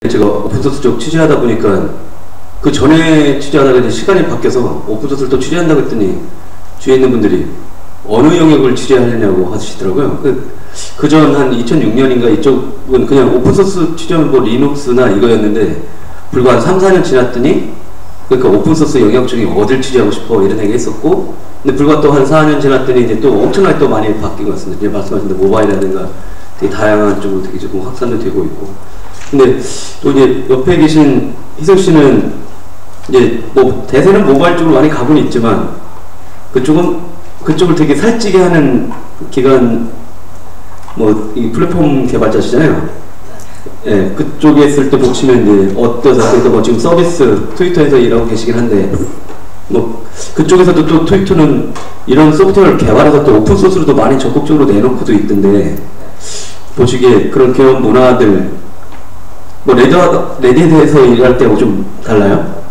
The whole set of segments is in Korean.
제가 오픈소스 쪽 취재하다 보니까 그 전에 취재하다가 이제 시간이 바뀌어서 오픈소스를 또 취재한다고 했더니 주위에 있는 분들이 어느 영역을 취재하려냐고 하시더라고요. 그 전 한 2006년인가 이쪽은 그냥 오픈소스 취재는 뭐 리눅스나 이거였는데 불과 한 3, 4년 지났더니 그러니까 오픈소스 영역 중에 어딜 취재하고 싶어 이런 얘기 했었고, 근데 불과 또 한 4년 지났더니 이제 또 엄청나게 또 많이 바뀐 것 같습니다. 이제 말씀하신 대로 모바일이라든가 되게 다양한 쪽으로 되게 조금 확산도 되고 있고. 근데 또 이제 옆에 계신 희석 씨는 이제 뭐 대세는 모바일 쪽으로 많이 가고는 있지만 그쪽을 되게 살찌게 하는 기관 뭐 이 플랫폼 개발자시잖아요. 예, 그쪽에 있을 때 보시면 이제 어떠세요? 그래서 뭐 지금 서비스 트위터에서 일하고 계시긴 한데 뭐 그쪽에서도 또 트위터는 이런 소프트웨어를 개발해서 또 오픈 소스로도 많이 적극적으로 내놓고도 있던데 보시기에 그런 기업 문화들 뭐 레딧에서 일할 때하고 좀 달라요?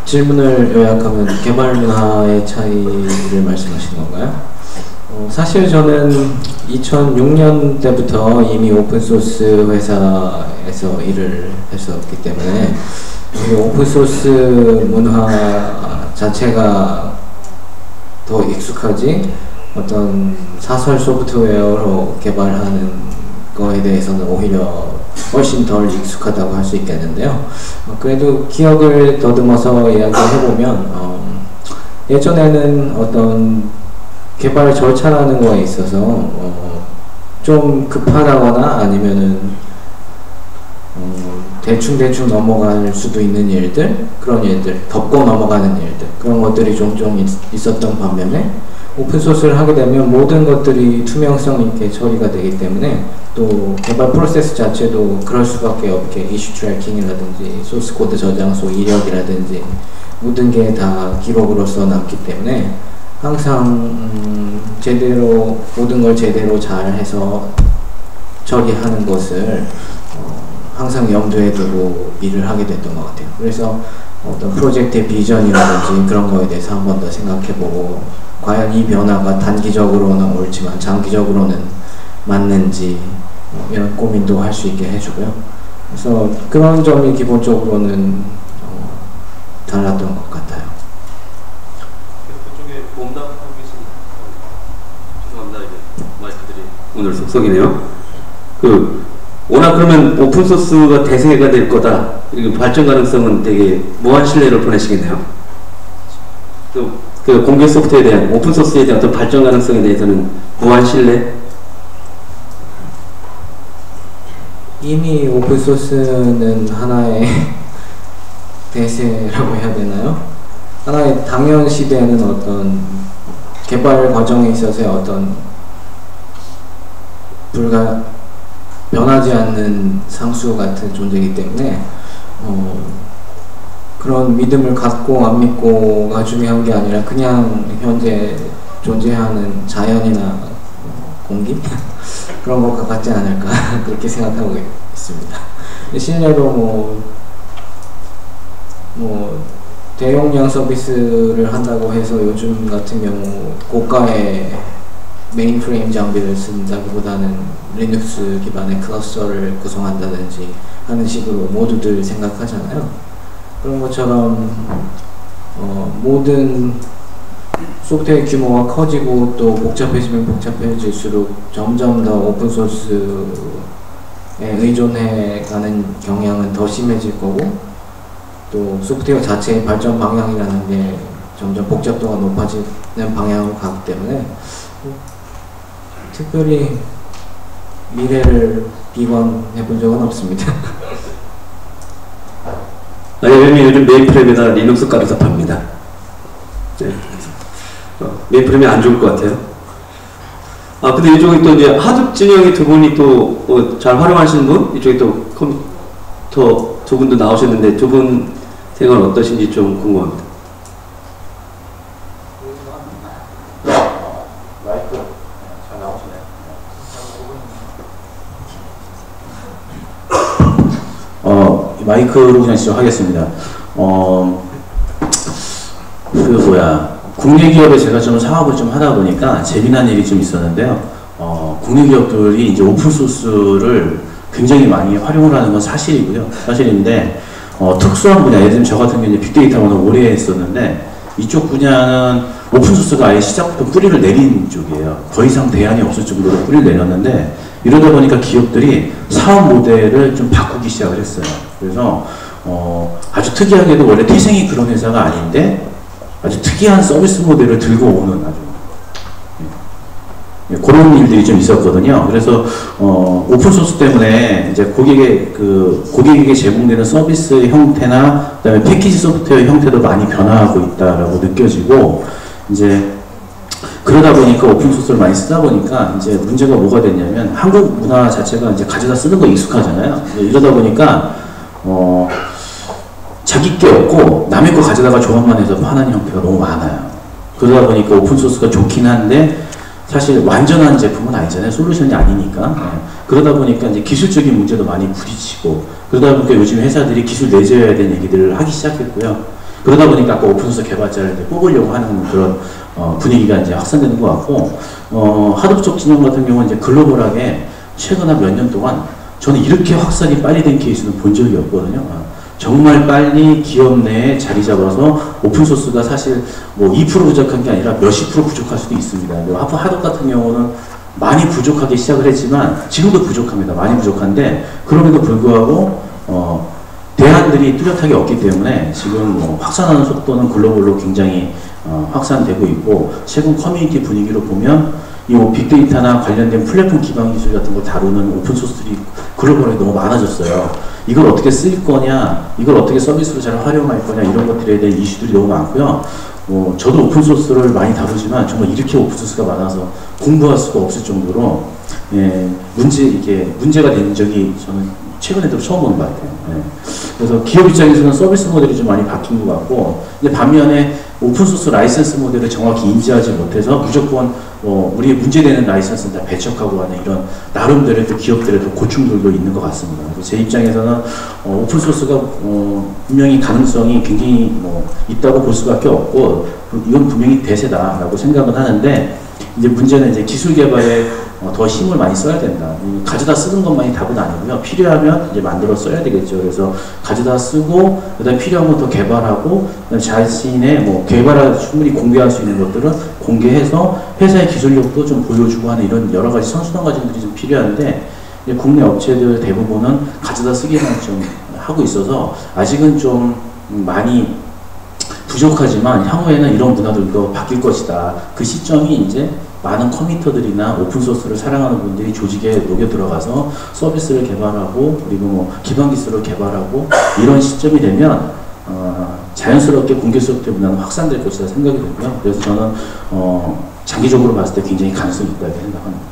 질문을 요약하면 개발 문화의 차이를 말씀하신 건가요? 사실 저는 2006년 때부터 이미 오픈소스 회사에서 일을 했었기 때문에 오픈소스 문화 자체가 더 익숙하지 어떤 사설 소프트웨어로 개발하는 거에 대해서는 오히려 훨씬 덜 익숙하다고 할 수 있겠는데요. 그래도 기억을 더듬어서 이야기해보면 예전에는 어떤 개발 절차라는 거에 있어서 좀 급하다거나 아니면은 대충 넘어갈 수도 있는 일들, 그런 일들, 덮고 넘어가는 일들, 그런 것들이 종종 있었던 반면에 오픈소스를 하게 되면 모든 것들이 투명성 있게 처리가 되기 때문에 또 개발 프로세스 자체도 그럴 수밖에 없게 이슈 트래킹이라든지 소스 코드 저장소 이력이라든지 모든 게 다 기록으로서 남기 때문에 항상 제대로 모든 걸 제대로 잘 해서 처리하는 것을 항상 염두에 두고 일을 하게 됐던 것 같아요. 그래서 어떤 프로젝트의 비전이라든지 그런 거에 대해서 한 번 더 생각해보고 과연 이 변화가 단기적으로는 옳지만 장기적으로는 맞는지 이런 고민도 할 수 있게 해주고요. 그래서 그런 점이 기본적으로는 달랐던 것 같아요. 그쪽에 몸담하고 계신 죄송합니다. 이게 마이크들이 오늘 속속이네요. 워낙 그러면 오픈소스가 대세가 될 거다. 그리고 발전 가능성은 되게 무한 신뢰를 보내시겠네요. 또 그 공개 소프트에 대한 오픈소스에 대한 어떤 발전 가능성에 대해서는 무한 신뢰? 이미 오픈소스는 하나의 대세라고 해야 되나요? 하나의 당연시되는 어떤 개발 과정에 있어서의 어떤 변하지 않는 상수 같은 존재이기 때문에 그런 믿음을 갖고 안 믿고가 중요한 게 아니라 그냥 현재 존재하는 자연이나 공기? 그런 것과 같지 않을까 그렇게 생각하고 있습니다. 실내로 대용량 서비스를 한다고 해서 요즘 같은 경우 고가의 메인프레임 장비를 쓴다기보다는 리눅스 기반의 클러스터를 구성한다든지 하는 식으로 모두들 생각하잖아요. 그런 것처럼 모든 소프트웨어 규모가 커지고 또 복잡해지면 복잡해질수록 점점 더 오픈소스에 의존해가는 경향은 더 심해질 거고 또 소프트웨어 자체의 발전 방향이라는 게 점점 복잡도가 높아지는 방향으로 가기 때문에 특별히 미래를 비관해 본 적은 없습니다. 왜냐면 요즘 메인프레임에다 리눅스 깔아서 팝니다. 네. 메인프레임이 안 좋을 것 같아요. 근데 이쪽에 또 이제 하드 진영의 두 분이 또 잘 활용하시는 분? 이쪽에 또 컴퓨터 두 분도 나오셨는데 두 분 생각은 어떠신지 좀 궁금합니다. 마이크 잘 나오시나요? 마이크로 그냥 시작하겠습니다. 국내 기업에 제가 좀 사업을 좀 하다 보니까 재미난 일이 좀 있었는데요. 국내 기업들이 이제 오픈소스를 굉장히 많이 활용을 하는 건 사실이고요. 사실인데, 특수한 분야, 예를 들면 저 같은 경우는 빅데이터만 오래 했었는데, 이쪽 분야는 오픈소스가 아예 시작부터 뿌리를 내린 쪽이에요. 더 이상 대안이 없을 정도로 뿌리를 내렸는데, 이러다 보니까 기업들이 사업 모델을 좀 바꾸기 시작을 했어요. 그래서, 아주 특이하게도 원래 태생이 그런 회사가 아닌데, 아주 특이한 서비스 모델을 들고 오는 아주 그런 일들이 좀 있었거든요. 그래서 오픈소스 때문에 이제 고객에게 제공되는 서비스 형태나 그다음에 패키지 소프트웨어 형태도 많이 변화하고 있다라고 느껴지고 이제 그러다 보니까 오픈소스를 많이 쓰다 보니까 이제 문제가 뭐가 됐냐면 한국 문화 자체가 이제 가져다 쓰는 거 익숙하잖아요. 이러다 보니까 자기 게 없고 남의 거 가져다가 조합만 해서 파는 형태가 너무 많아요. 그러다 보니까 오픈소스가 좋긴 한데 사실 완전한 제품은 아니잖아요. 솔루션이 아니니까. 네. 그러다 보니까 이제 기술적인 문제도 많이 부딪히고 그러다 보니까 요즘 회사들이 기술 내재해야 되는 얘기들을 하기 시작했고요. 그러다 보니까 아까 오픈소스 개발자를 뽑으려고 하는 그런 분위기가 이제 확산되는 것 같고 하드업 쪽 진영 같은 경우는 이제 글로벌하게 최근 한 몇 년 동안 저는 이렇게 확산이 빨리 된 케이스는 본 적이 없거든요. 정말 빨리 기업 내에 자리 잡아서 오픈소스가 사실 뭐 2% 부족한 게 아니라 몇십 프로 부족할 수도 있습니다. 하드업 같은 경우는 많이 부족하게 시작을 했지만 지금도 부족합니다. 많이 부족한데 그럼에도 불구하고 대안들이 뚜렷하게 없기 때문에 지금 뭐 확산하는 속도는 글로벌로 굉장히 확산되고 있고 최근 커뮤니티 분위기로 보면 이 빅데이터나 관련된 플랫폼 기반 기술 같은 걸 다루는 오픈소스들이 글로벌에 너무 많아졌어요. 이걸 어떻게 쓸 거냐, 이걸 어떻게 서비스로 잘 활용할 거냐 이런 것들에 대한 이슈들이 너무 많고요. 저도 오픈소스를 많이 다루지만 정말 이렇게 오픈소스가 많아서 공부할 수가 없을 정도로 문제가 된 적이 저는 최근에 들어 처음 보는 것 같아요. 그래서 기업 입장에서는 서비스 모델이 좀 많이 바뀐 것 같고, 근데 반면에 오픈소스 라이센스 모델을 정확히 인지하지 못해서 무조건 우리의 문제되는 라이센스는 다 배척하고 하는 이런 나름대로의 또 기업들의 또 고충들도 있는 것 같습니다. 제 입장에서는 오픈소스가 분명히 가능성이 굉장히 있다고 볼 수밖에 없고 이건 분명히 대세다라고 생각은 하는데 이제 문제는 이제 기술 개발에 더 힘을 많이 써야 된다. 가져다 쓰는 것만이 답은 아니고요. 필요하면 이제 만들어 써야 되겠죠. 그래서 가져다 쓰고, 그다음에 필요한 것 더 개발하고, 그다음에 자신의 개발할 충분히 공개할 수 있는 것들은 공개해서 회사의 기술력도 좀 보여주고 하는 이런 여러 가지 선순환 과정들이 좀 필요한데, 국내 업체들 대부분은 가져다 쓰기만 좀 하고 있어서 아직은 좀 많이 부족하지만 향후에는 이런 문화들도 바뀔 것이다. 그 시점이 이제 많은 커미터들이나 오픈소스를 사랑하는 분들이 조직에 녹여 들어가서 서비스를 개발하고 그리고 기반 기술을 개발하고 이런 시점이 되면 자연스럽게 공개 소프트웨어 문화는 확산될 것이다 생각이 들고요. 그래서 저는 장기적으로 봤을 때 굉장히 가능성이 있다 이렇게 생각합니다.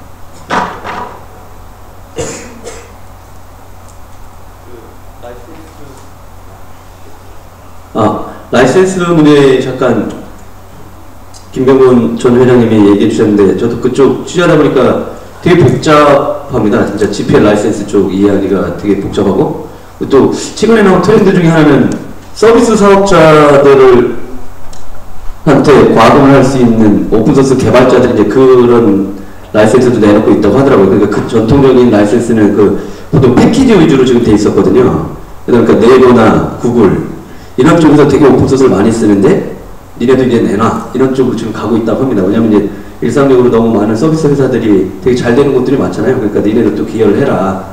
라이센스 문제 잠깐 김병곤 전 회장님이 얘기해 주셨는데 저도 그쪽 취재하다 보니까 되게 복잡합니다. 진짜 GPL 라이센스 쪽 이야기가 되게 복잡하고 또 최근에 나온 트렌드 중에 하나는 서비스 사업자들을 한테 과금을 할 수 있는 오픈소스 개발자들이 이제 그런 라이센스도 내놓고 있다고 하더라고요. 그러니까 그 전통적인 라이센스는 보통 패키지 위주로 지금 돼 있었거든요. 그러니까 네이버나 구글 이런 쪽에서 되게 오픈소스를 많이 쓰는데 니네도 이제 내놔 이런 쪽으로 지금 가고 있다고 합니다. 왜냐면 이제 일상적으로 너무 많은 서비스 회사들이 되게 잘 되는 곳들이 많잖아요. 그러니까 니네도 또 기여를 해라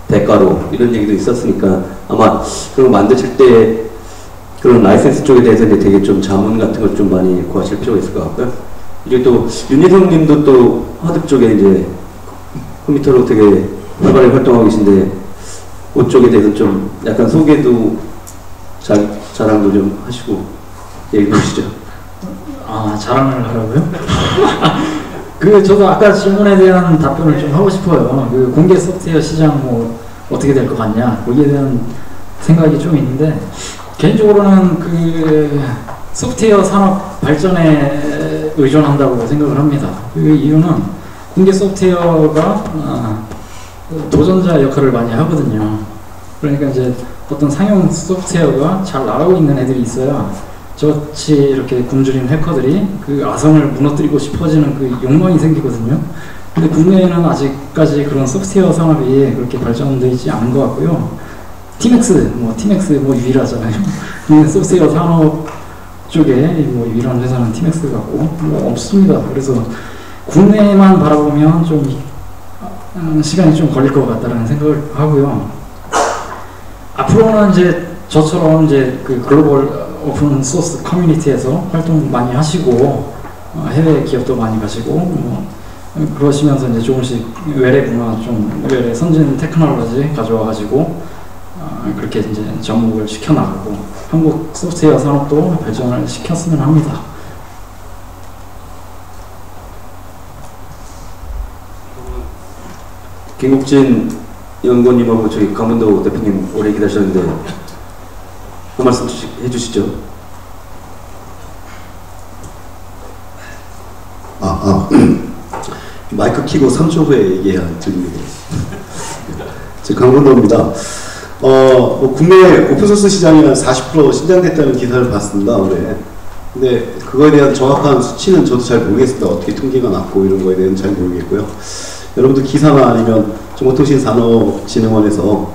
대가로 이런 얘기도 있었으니까 아마 그런 거 만드실 때 그런 라이센스 쪽에 대해서 이제 되게 좀 자문 같은 걸 좀 많이 구하실 필요가 있을 것 같고요. 이제 또 윤희성 님도 또 하드 쪽에 이제 컴퓨터로 되게 활발히 활동하고 계신데 그쪽에 대해서 좀 약간 소개도 자랑도 좀 하시고 얘기 해주시죠. 자랑을 하라고요? 저도 아까 질문에 대한 답변을 좀 하고 싶어요. 공개 소프트웨어 시장 어떻게 될 것 같냐, 거기에 대한 생각이 좀 있는데, 개인적으로는 소프트웨어 산업 발전에 의존한다고 생각을 합니다. 그 이유는 공개 소프트웨어가 도전자 역할을 많이 하거든요. 그러니까 이제 어떤 상용 소프트웨어가 잘 나가고 있는 애들이 있어야 저같이 이렇게 굶주린 해커들이 그 아성을 무너뜨리고 싶어지는 그 욕망이 생기거든요. 근데 국내에는 아직까지 그런 소프트웨어 산업이 그렇게 발전되지 않은 것 같고요. 티맥스 뭐 유일하잖아요. 근데 소프트웨어 산업 쪽에 뭐 유일한 회사는 티맥스 같고 뭐 없습니다. 그래서 국내만 바라보면 좀 시간이 좀 걸릴 것 같다는 생각을 하고요. 앞으로는 이제 저처럼 이제 그 글로벌 오픈 소스 커뮤니티에서 활동 많이 하시고 해외 기업도 많이 가시고 뭐 그러시면서 이제 조금씩 외래 문화 좀 외래 선진 테크놀로지 가져와가지고 그렇게 이제 접목을 시켜나가고 한국 소프트웨어 산업도 발전을 시켰으면 합니다. 김국진 연구원님하고 저기 강문도 대표님 오래 기다리셨는데 한 말씀 해주시죠. 마이크 키고 3초 후에 얘기해야 들립니다. 제 강문도입니다. 국내 오픈소스 시장이 한 40% 신장됐다는 기사를 봤습니다, 올해. 근데 그거에 대한 정확한 수치는 저도 잘 모르겠습니다. 어떻게 통계가 났고 이런 거에 대해서는 잘 모르겠고요. 여러분들 기사나 아니면 정보통신산업진흥원에서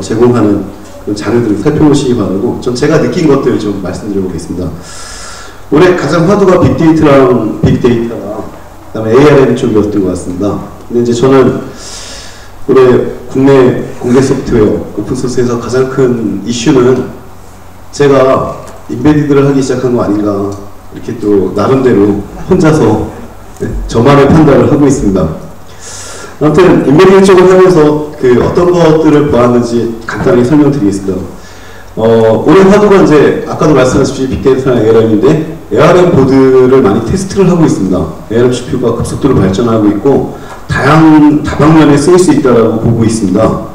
제공하는 그런 자료들을 살펴보시기 바라고, 전 제가 느낀 것들을 좀 말씀드려보겠습니다. 올해 가장 화두가 빅데이터랑 그다음에 ARM 쪽이었던 것 같습니다. 근데 이제 저는 올해 국내 공개 소프트웨어 오픈소스에서 가장 큰 이슈는 제가 인베디드를 하기 시작한 거 아닌가, 이렇게 또 나름대로 혼자서 저만의 판단을 하고 있습니다. 아무튼 인베디드 쪽을 하면서 그 어떤 것들을 보았는지 간단하게 설명드리겠습니다. 올해 화두가 이제 아까도 말씀하셨듯이 빅데이터나 ARM인데, ARM 보드를 많이 테스트를 하고 있습니다. ARM CPU가 급속도로 발전하고 있고 다방면에 쓰일 수 있다라고 보고 있습니다.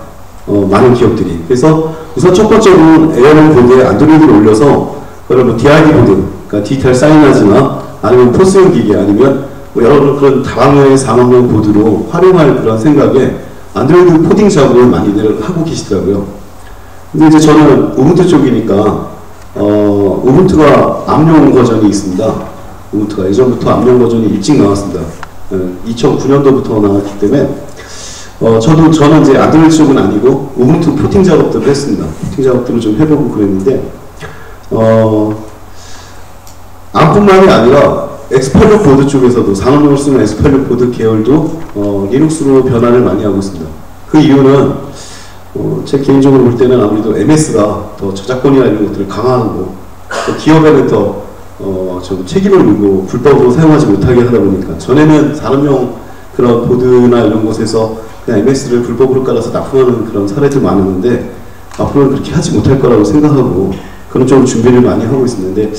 많은 기업들이. 그래서 우선 첫 번째로는 ARM 보드에 안드로이드를 올려서 그걸 뭐 DID 보드, 그러니까 디지털 사이나즈나 아니면 포스용 기기 아니면 뭐 여러 그런 다방면의 산업용 보드로 활용할 그런 생각에 안드로이드 코딩 작업을 많이들 하고 계시더라고요. 근데 이제 저는 우분투 쪽이니까 우분투가 암용 버전이 있습니다. 우분투가 예전부터 암용 버전이 일찍 나왔습니다. 2009년도부터 나왔기 때문에 저는 이제 안드로이드 쪽은 아니고 우분투 포팅 작업들을 했습니다. 포팅 작업들을 좀 해보고 그랬는데 암뿐만이 아니라 엑스팔로 보드 쪽에서도 산업용으로 쓰는 엑스팔로 보드 계열도 리눅스로 변화를 많이 하고 있습니다. 그 이유는 제 개인적으로 볼 때는 아무래도 MS가 더 저작권이나 이런 것들을 강화하고 또 기업에는 더 좀 책임을 물고 불법으로 사용하지 못하게 하다 보니까, 전에는 산업용 그런 보드나 이런 곳에서 그냥 MS를 불법으로 깔아서 납품하는 그런 사례들 많았는데, 앞으로는 그렇게 하지 못할 거라고 생각하고 그런 쪽으로 준비를 많이 하고 있었는데,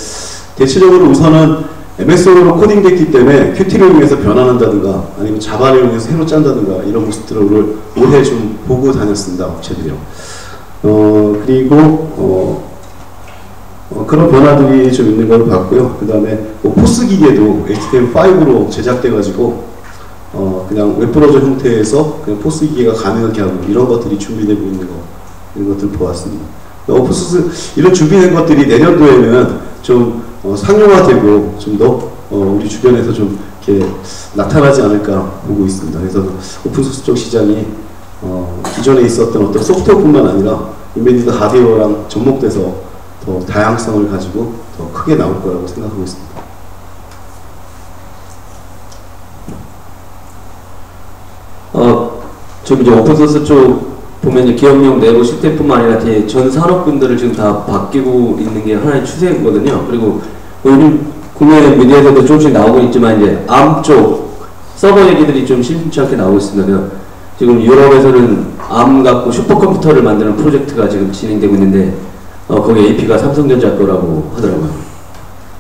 대체적으로 우선은 MS로 코딩됐기 때문에 큐티를 이용해서 변환한다든가 아니면 자바를 이용해서 새로 짠다든가 이런 모습들을 올해 좀 보고 다녔습니다, 업체들이요. 그리고 그런 변화들이 좀 있는 걸 봤고요. 그 다음에 포스 기계도 HTML5로 제작돼가지고 그냥 웹브라우저 형태에서 그냥 포스 기계가 가능하게 하고 이런 것들이 준비되고 있는 거, 이런 것들 보았습니다. 오픈소스 이런 준비된 것들이 내년도에는 좀 상용화되고 좀 더 우리 주변에서 좀 이렇게 나타나지 않을까 보고 있습니다. 그래서 오픈소스 쪽 시장이 기존에 있었던 어떤 소프트웨어뿐만 아니라 인베디드 하드웨어랑 접목돼서 더 다양성을 가지고 더 크게 나올 거라고 생각하고 있습니다. 좀 이제 오픈소스 쪽 보면 이제 기업용 내부 시스템뿐만 아니라 전 산업군들을 지금 다 바뀌고 있는 게 하나의 추세거든요. 그리고 요즘 국내 미디어에서도 조금씩 나오고 있지만 이제 암 쪽 서버 얘기들이 좀 심심찮게 나오고 있습니다. 지금 유럽에서는 암 갖고 슈퍼컴퓨터를 만드는 프로젝트가 지금 진행되고 있는데 거기 AP가 삼성전자 거라고 하더라고요.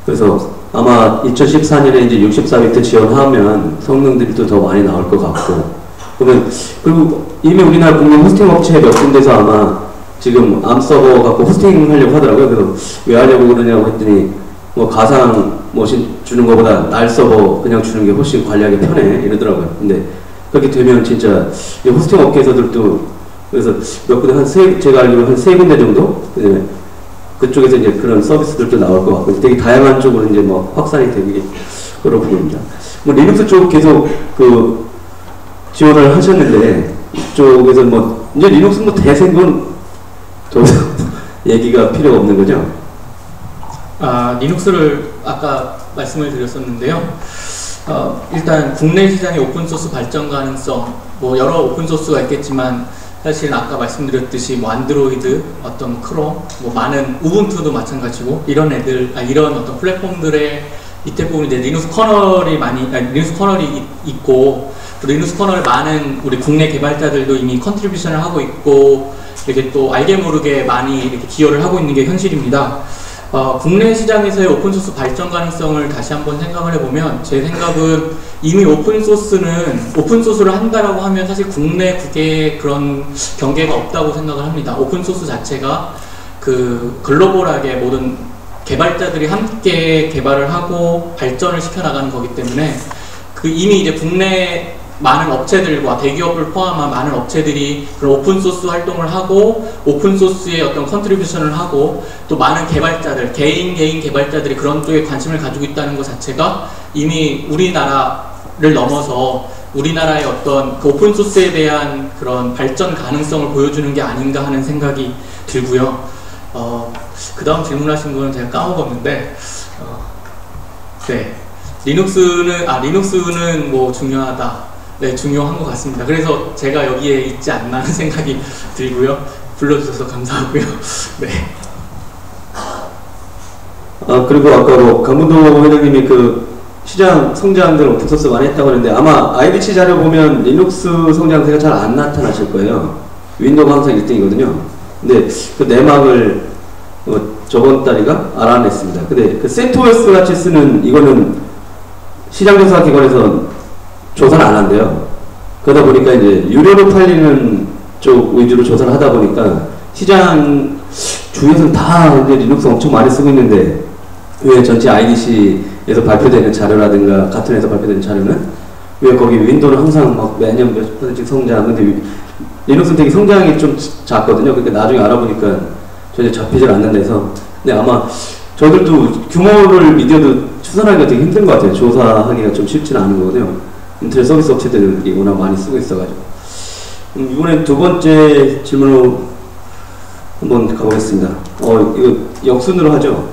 그래서 아마 2014년에 이제 64비트 지원하면 성능들이 또 더 많이 나올 것 같고, 그리고 이미 우리나라 국내 호스팅 업체 몇 군데서 아마 지금 암 서버 갖고 호스팅 하려고 하더라고요. 그래서 왜 하려고 그러냐고 했더니 뭐 가상 머신 주는 것보다 날 서버 그냥 주는 게 훨씬 관리하기 편해 이러더라고요. 근데 그렇게 되면 진짜 이 호스팅 업계에서들도 그래서 몇 군데 제가 알기로 한 세 군데 정도 그쪽에서 이제 그런 서비스들도 나올 것 같고 되게 다양한 쪽으로 이제 뭐 확산이 되게 그런 부분입니다. 뭐 리눅스 쪽 계속 그 지원을 하셨는데 이쪽에서 뭐 이제 리눅스 뭐 대생건 더 얘기가 필요가 없는 거죠? 리눅스를 아까 말씀을 드렸었는데요. 일단 국내 시장의 오픈소스 발전 가능성, 뭐 여러 오픈소스가 있겠지만 사실 아까 말씀드렸듯이 뭐 안드로이드, 어떤 크롬, 뭐 많은 우분투도 마찬가지고 이런 이런 어떤 플랫폼들의 밑에 부분에 이제 리눅스 커널이 리눅스 커널이 있고 또 리눅스 커널에 많은 우리 국내 개발자들도 이미 컨트리뷰션을 하고 있고 이렇게 또 알게 모르게 많이 이렇게 기여를 하고 있는 게 현실입니다. 국내 시장에서의 오픈소스 발전 가능성을 다시 한번 생각을 해보면 제 생각은 이미 오픈소스를 한다라고 하면 사실 국내 국외에 그런 경계가 없다고 생각을 합니다. 오픈소스 자체가 그 글로벌하게 모든 개발자들이 함께 개발을 하고 발전을 시켜나가는 거기 때문에 그 이미 이제 국내 많은 업체들과 대기업을 포함한 많은 업체들이 그런 오픈소스 활동을 하고 오픈소스의 어떤 컨트리뷰션을 하고 또 많은 개발자들, 개인 개발자들이 그런 쪽에 관심을 가지고 있다는 것 자체가 이미 우리나라를 넘어서 우리나라의 어떤 그 오픈소스에 대한 그런 발전 가능성을 보여주는 게 아닌가 하는 생각이 들고요. 그 다음 질문하신 거는 제가 까먹었는데 네. 리눅스는 뭐 중요하다. 네, 중요한 것 같습니다. 그래서 제가 여기에 있지 않나 하는 생각이 들고요. 불러주셔서 감사하고요. 네. 그리고 아까 뭐 강문도 회장님이 그 시장 성장들 오픈소스 많이 했다고 하는데 아마 IDC 자료 보면 리눅스 성장세가 잘 안 나타나실 거예요. 윈도우가 항상 1등이거든요. 근데 그 내막을 저번 달인가 알아냈습니다. 근데 그 센토스 같이 쓰는 이거는 시장조사기관에서 조사를 안 한대요. 그러다 보니까 이제 유료로 팔리는 쪽 위주로 조사를 하다 보니까 시장 주위에서는 다 이제 리눅스 엄청 많이 쓰고 있는데 왜 전체 IDC에서 발표되는 자료라든가 같은에서 발표되는 자료는 왜 거기 윈도우는 항상 막 매년 몇 %씩 성장, 근데 리눅스는 되게 성장이 좀 작거든요. 그러니까 나중에 알아보니까 전혀 잡히질 않는 데서. 근데 아마 저희들도 규모를 미디어도 추산하기가 되게 힘든 것 같아요. 조사하기가 좀 쉽지는 않은 거거든요. 인터넷 서비스 업체들이 워낙 많이 쓰고 있어가지고. 이번엔 두 번째 질문으로 한번 가보겠습니다. 이거 역순으로 하죠.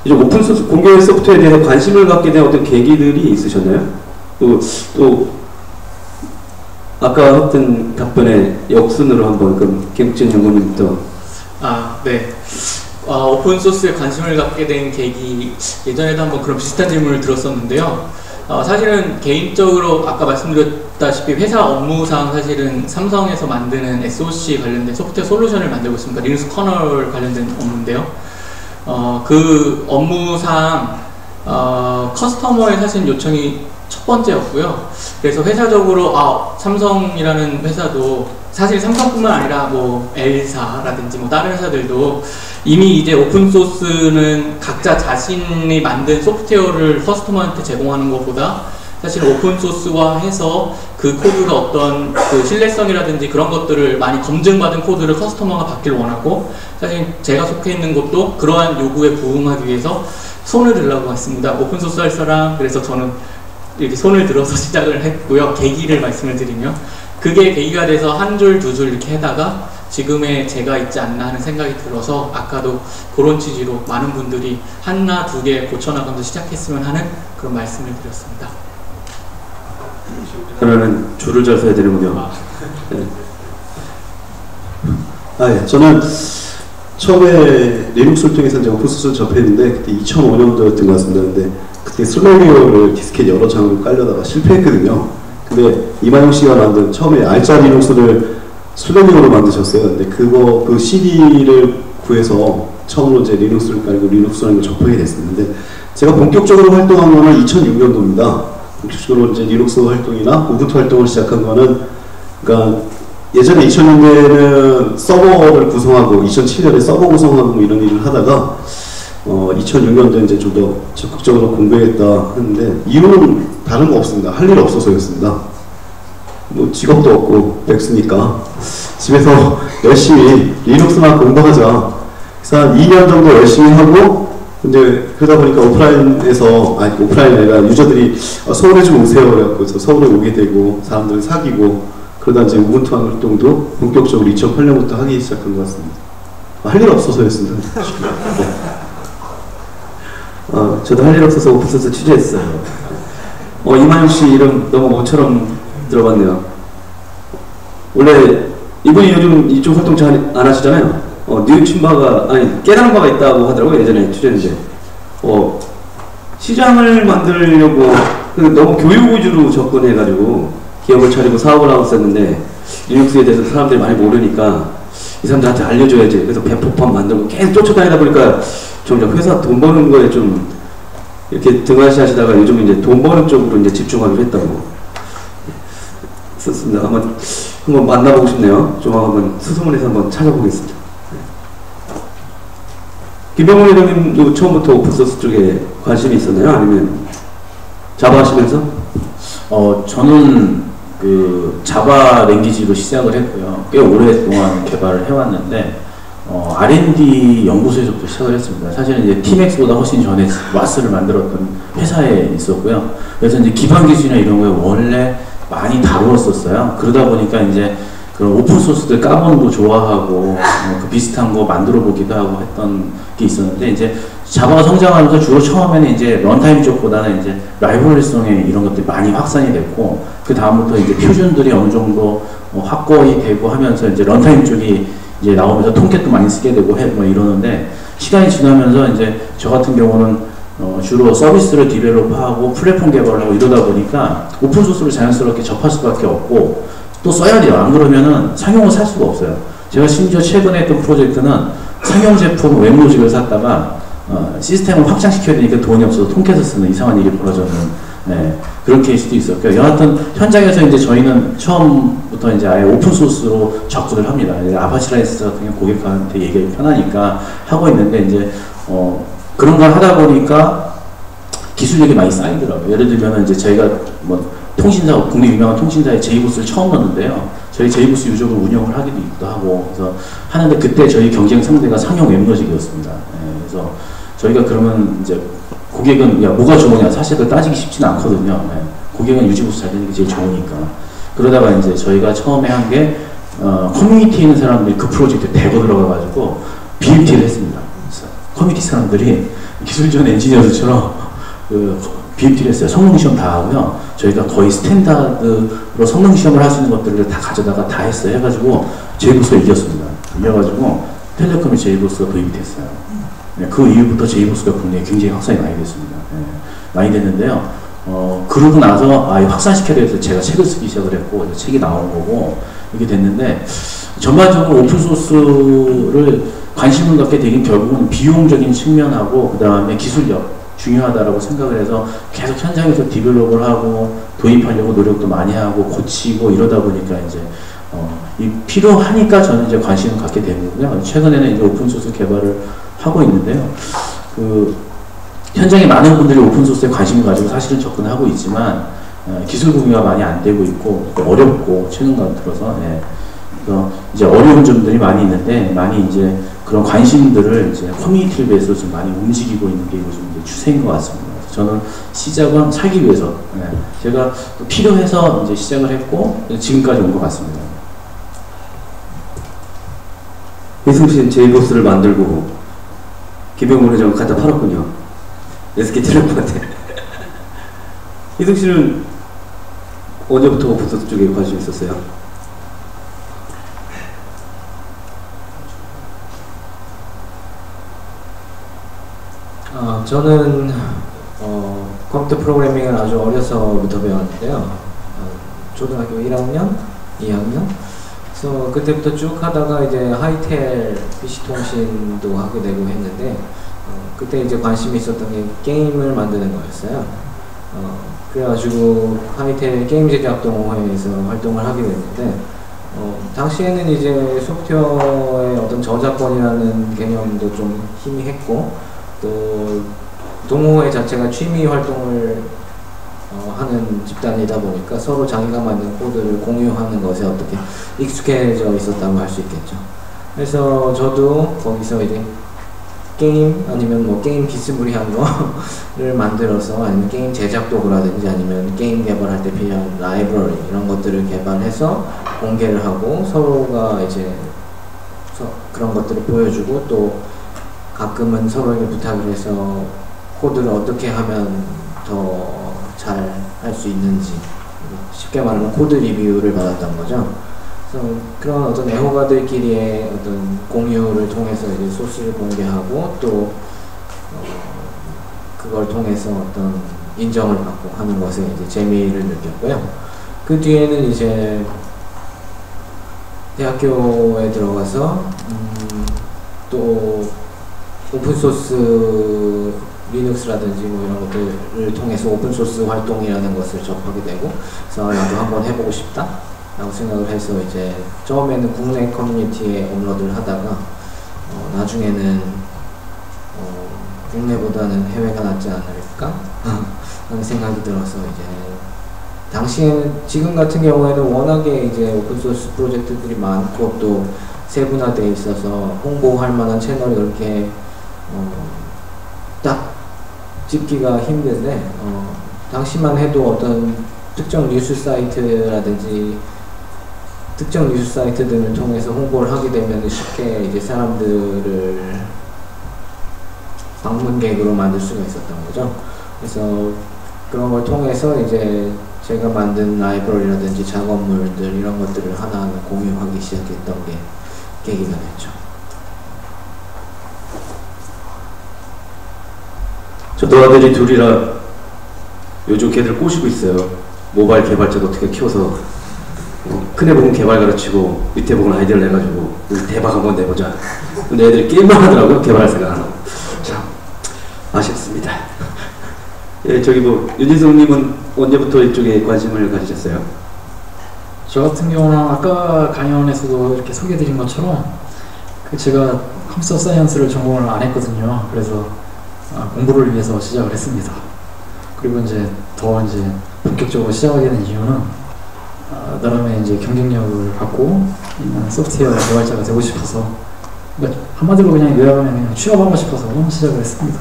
이제 오픈소스 공개 소프트웨어에 대해서 관심을 갖게 된 어떤 계기들이 있으셨나요? 또 아까 했던 답변에 역순으로 한번 그럼 김국진 연구원님부터. 네. 오픈소스에 관심을 갖게 된 계기, 예전에도 한번 그런 비슷한 질문을 들었었는데요. 사실은 개인적으로 아까 말씀드렸다시피 회사 업무상 사실은 삼성에서 만드는 SOC 관련된 소프트웨어 솔루션을 만들고 있습니다. 리눅스 커널 관련된 업무인데요. 그 업무상 커스터머의 사실 요청이 첫 번째였고요. 그래서 회사적으로 삼성이라는 회사도 사실 삼성뿐만 아니라 뭐 L사라든지 뭐 다른 회사들도 이미 이제 오픈소스는 각자 자신이 만든 소프트웨어를 커스터머한테 제공하는 것보다 사실 오픈소스화 해서 그 코드가 어떤 그 신뢰성이라든지 그런 것들을 많이 검증받은 코드를 커스터머가 받기를 원하고, 사실 제가 속해 있는 곳도 그러한 요구에 부응하기 위해서 손을 들라고 했습니다. 오픈소스 할 사람. 그래서 저는 이렇게 손을 들어서 시작을 했고요. 계기를 말씀을 드리면 그게 계기가 돼서 한 줄 두 줄 이렇게 하다가 지금의 제가 있지 않나 하는 생각이 들어서 아까도 그런 취지로 많은 분들이 하나 두 개 고쳐나가면서 시작했으면 하는 그런 말씀을 드렸습니다. 그러면 줄을 잘 서야 되는군요. 네. 예. 저는 처음에 리눅스를 통해서 이제 오픈소스를 접했는데 그때 2005년도였던 것 같습니다. 근데 그때 슬래미어를 디스켓 여러 장을 깔려다가 실패했거든요. 근데 이마용 씨가 만든 처음에 알짜 리눅스를 슬래미어로 만드셨어요. 근데 그 CD를 구해서 처음으로 이제 리눅스를 깔고 리눅스라는 걸 접하게 됐었는데, 제가 본격적으로 활동한 거는 2006년도입니다. 본격적으로 이제 리눅스 활동이나 우분투 활동을 시작한 거는, 그러니까 예전에 2000년대에는 서버를 구성하고 2007년에 서버 구성하고 뭐 이런 일을 하다가 2006년도에 이제 좀 더 적극적으로 공부했다 하는데, 이유는 다른 거 없습니다. 할 일 없어서였습니다. 뭐 직업도 없고 백수니까 집에서 열심히 리눅스만 공부하자. 그래서 한 2년 정도 열심히 하고 이제 그러다 보니까 오프라인에서 오프라인 아니라 유저들이 서울에 좀 오세요 그래서 서울에 오게 되고 사람들을 사귀고 그러다 이제 우분투 활동도 본격적으로 2008년부터 하기 시작한 것 같습니다. 할 일 없어서였습니다. 저도 할 일 없어서 오픈소스 취재했어요. 이만용 씨 이름 너무 모처럼 들어봤네요. 원래 이분이 요즘 이쪽 활동 잘 안 하시잖아요. 깨달은 바가 있다고 하더라고요. 예전에 취재했는데. 시장을 만들려고 너무 교육 위주로 접근해가지고 기업을 차리고 사업을 하고 있었는데 리눅스에 대해서 사람들이 많이 모르니까 이 사람들한테 알려줘야지. 그래서 배포판 만들고 계속 쫓아다니다 보니까 점점 회사 돈 버는 거에 좀 이렇게 등한시 하시다가 요즘 이제 돈 버는 쪽으로 이제 집중하기로 했다고 썼습니다. 한번 만나보고 싶네요. 조만간 한번 수소문에서 한번 찾아보겠습니다. 김병훈 회장님도 처음부터 오픈소스 쪽에 관심이 있었나요? 아니면 자바 하시면서? 저는 그 자바 랭귀지로 시작을 했고요. 꽤 오랫동안 개발을 해왔는데 R&D 연구소에서부터 시작을 했습니다. 사실은 이제 팀엑스보다 훨씬 전에 와스를 만들었던 회사에 있었고요. 그래서 이제 기반 기술이나 이런 거에 원래 많이 다루었었어요. 그러다 보니까 이제 그런 오픈소스들 까보는 거 좋아하고 그 비슷한 거 만들어 보기도 하고 했던 게 있었는데 이제 자바가 성장하면서 주로 처음에는 이제 런타임 쪽보다는 이제 라이브러리성의 이런 것들이 많이 확산이 됐고 그 다음부터 이제 표준들이 어느 정도 확고히 되고 하면서 이제 런타임 쪽이 이제 나오면서 통캣도 많이 쓰게 되고 이러는데 시간이 지나면서 이제 저 같은 경우는 주로 서비스를 디벨롭하고 플랫폼 개발을 하고 이러다 보니까 오픈소스를 자연스럽게 접할 수밖에 없고 또 써야 돼요. 안 그러면은 상용을 살 수가 없어요. 제가 심지어 최근에 했던 프로젝트는 상용 제품 웹로직을 샀다가 시스템을 확장시켜야 되니까 돈이 없어서 통캣을 쓰는 이상한 일이 벌어졌는 그런 케이스도 있었고요. 여하튼 현장에서 이제 저희는 처음부터 이제 아예 오픈소스로 접근을 합니다. 아파치 라이센스 같은 경우 고객한테 얘기하기 편하니까 하고 있는데 이제 그런 걸 하다 보니까 기술력이 많이 쌓이더라고요. 예를 들면 이제 저희가 통신사, 국내 유명한 통신사의 제이부스를 처음 넣었는데요. 저희 제이부스 유적을 운영을 하기도 하고 그래서 하는데 그때 저희 경쟁 상대가 상용 웹로직이었습니다. 그래서 저희가 그러면 이제 고객은 뭐가 좋으냐 사실 그 따지기 쉽지는 않거든요. 고객은 유지부스 잘 되는 게 제일 좋으니까. 그러다가 이제 저희가 처음에 한 게 커뮤니티에 있는 사람들이 그 프로젝트에 대거 들어가가지고 BMT를 했습니다. 커뮤니티 사람들이 기술전 엔지니어들처럼 BMT를 했어요. 성능시험 다 하고요. 저희가 거의 스탠다드로 성능시험을 할 수 있는 것들을 다 가져다가 다 했어요. 해가지고 제이부스가 이겼습니다. 이겨가지고 텔레콤이 제이부스가 도입이 됐어요. 그 이후부터 제이부스가 국내에 굉장히 확산이 많이 됐습니다. 많이 됐는데요. 그러고 나서 확산시켜야 돼서 제가 책을 쓰기 시작을 했고 책이 나온 거고 이게 됐는데 전반적으로 오픈소스를 관심을 갖게 되긴 결국은 비용적인 측면하고 그 다음에 기술력 중요하다라고 생각을 해서 계속 현장에서 디벨롭을 하고 도입하려고 노력도 많이 하고 고치고 이러다 보니까 이제 필요하니까 저는 이제 관심을 갖게 된 거고요. 최근에는 이제 오픈소스 개발을 하고 있는데요. 현장에 많은 분들이 오픈소스에 관심을 가지고 사실은 접근하고 있지만 기술 공유가 많이 안 되고 있고 어렵고 최근 들어서 그래서 이제 어려운 점들이 많이 있는데 많이 이제 그런 관심들을 이제 커뮤니티를 위해서 좀 많이 움직이고 있는 게 요즘 이제 추세인 것 같습니다. 저는 시작은 살기 위해서 제가 필요해서 이제 시작을 했고 지금까지 온 것 같습니다. 이승 씨는 제이보스를 만들고 김병훈 회장을 갖다 팔았군요. SK텔레콤한테. 이승 씨는 언제부터 오픈소스 쪽에 관심이 있었어요? 저는 컴퓨터 프로그래밍을 아주 어려서부터 배웠는데요. 초등학교 1학년, 2학년. 그래서 그때부터 쭉 하다가 이제 하이텔 PC 통신도 하게 되고 했는데 그때 이제 관심이 있었던 게 게임을 만드는 거였어요. 그래가지고 하이텔 게임 제작 동호회에서 활동을 하게 됐는데 당시에는 이제 소프트웨어의 어떤 저작권이라는 개념도 좀 희미했고 또 동호회 자체가 취미 활동을 하는 집단이다 보니까 서로 자기가 만든 코드를 공유하는 것에 어떻게 익숙해져 있었다고 할 수 있겠죠. 그래서 저도 거기서 이제 게임 아니면 뭐 게임 비스무리한 거를 만들어서 아니면 게임 제작 도구라든지 아니면 게임 개발할 때 필요한 라이브러리 이런 것들을 개발해서 공개를 하고 서로가 이제 그런 것들을 보여주고 또 가끔은 서로에게 부탁을 해서 코드를 어떻게 하면 더 잘 할 수 있는지 쉽게 말하면 코드 리뷰를 받았던 거죠. 그래서 그런 어떤 애호가들끼리의 어떤 공유를 통해서 이제 소스를 공개하고 또 그걸 통해서 어떤 인정을 받고 하는 것에 이제 재미를 느꼈고요. 그 뒤에는 이제 대학교에 들어가서 또 오픈소스 리눅스라든지 뭐 이런 것들을 통해서 오픈소스 활동이라는 것을 접하게 되고 그래서 나도 한번 해보고 싶다 라고 생각을 해서 이제 처음에는 국내 커뮤니티에 업로드를 하다가 나중에는 국내보다는 해외가 낫지 않을까 하는 생각이 들어서 이제 당시에는 지금 같은 경우에는 워낙에 이제 오픈소스 프로젝트들이 많고 또 세분화되어 있어서 홍보할 만한 채널이 그렇게 딱 찍기가 힘든데 당시만 해도 어떤 특정 뉴스 사이트라든지 특정 뉴스 사이트들을 통해서 홍보를 하게 되면 쉽게 이제 사람들을 방문객으로 만들 수가 있었던 거죠. 그래서 그런 걸 통해서 이제 제가 만든 라이브러리라든지 작업물들 이런 것들을 하나하나 공유하기 시작했던 게 계기가 됐죠. 저도 아들이 둘이라 요즘 걔들 꼬시고 있어요. 모바일 개발자도 어떻게 키워서 큰애 보면 개발 가르치고 밑에 보면 아이디어를 내가지고 우리 대박 한번 내보자. 근데 애들이 게임만 하더라고요. 개발할 생각 안 하고. 참 아쉽습니다. 예, 저기 뭐 윤진성님은 언제부터 이쪽에 관심을 가지셨어요? 저 같은 경우는 아까 강연에서도 이렇게 소개해드린 것처럼 제가 컴퓨터 사이언스를 전공을 안 했거든요. 그래서 공부를 위해서 시작을 했습니다. 그리고 이제 더 이제 본격적으로 시작하게 된 이유는 나름의 이제 경쟁력을 갖고 있는 소프트웨어 개발자가 되고 싶어서, 그러니까 한마디로 그냥 요약하면 그냥 취업하고 싶어서 시작을 했습니다.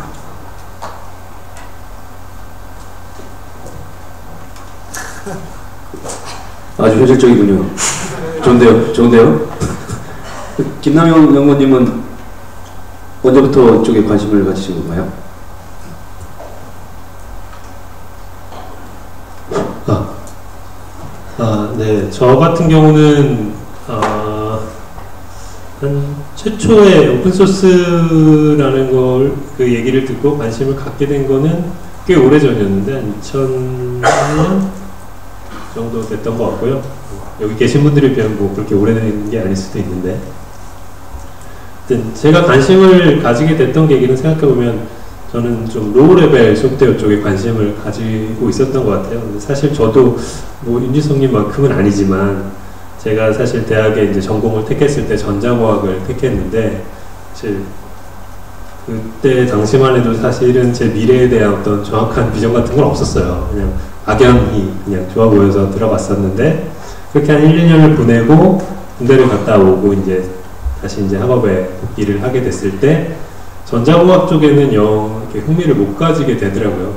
아주 현실적이군요. 좋은데요? 좋은데요? 김남영 연구원님은 언제부터 이쪽에 관심을 가지신 건가요? 네. 저 같은 경우는 한 최초의 오픈소스라는 걸 그 얘기를 듣고 관심을 갖게 된 거는 꽤 오래전이었는데 한 2000년 정도 됐던 것 같고요. 여기 계신 분들에 비하면 뭐 그렇게 오래된 게 아닐 수도 있는데, 제가 관심을 가지게 됐던 계기는 생각해보면 저는 좀 로우 레벨 소프트웨어 쪽에 관심을 가지고 있었던 것 같아요. 근데 사실 저도 뭐 윤지성님만큼은 아니지만 제가 사실 대학에 이제 전공을 택했을 때 전자공학을 택했는데, 사실 그때 당시만 해도 사실은 제 미래에 대한 어떤 정확한 비전 같은 건 없었어요. 그냥 막연히 그냥 좋아 보여서 들어갔었는데, 그렇게 한 1, 2년을 보내고 군대를 갔다 오고 이제 다시 이제 학업에 복귀를 하게 됐을 때 전자공학 쪽에는 이렇게 흥미를 못 가지게 되더라고요.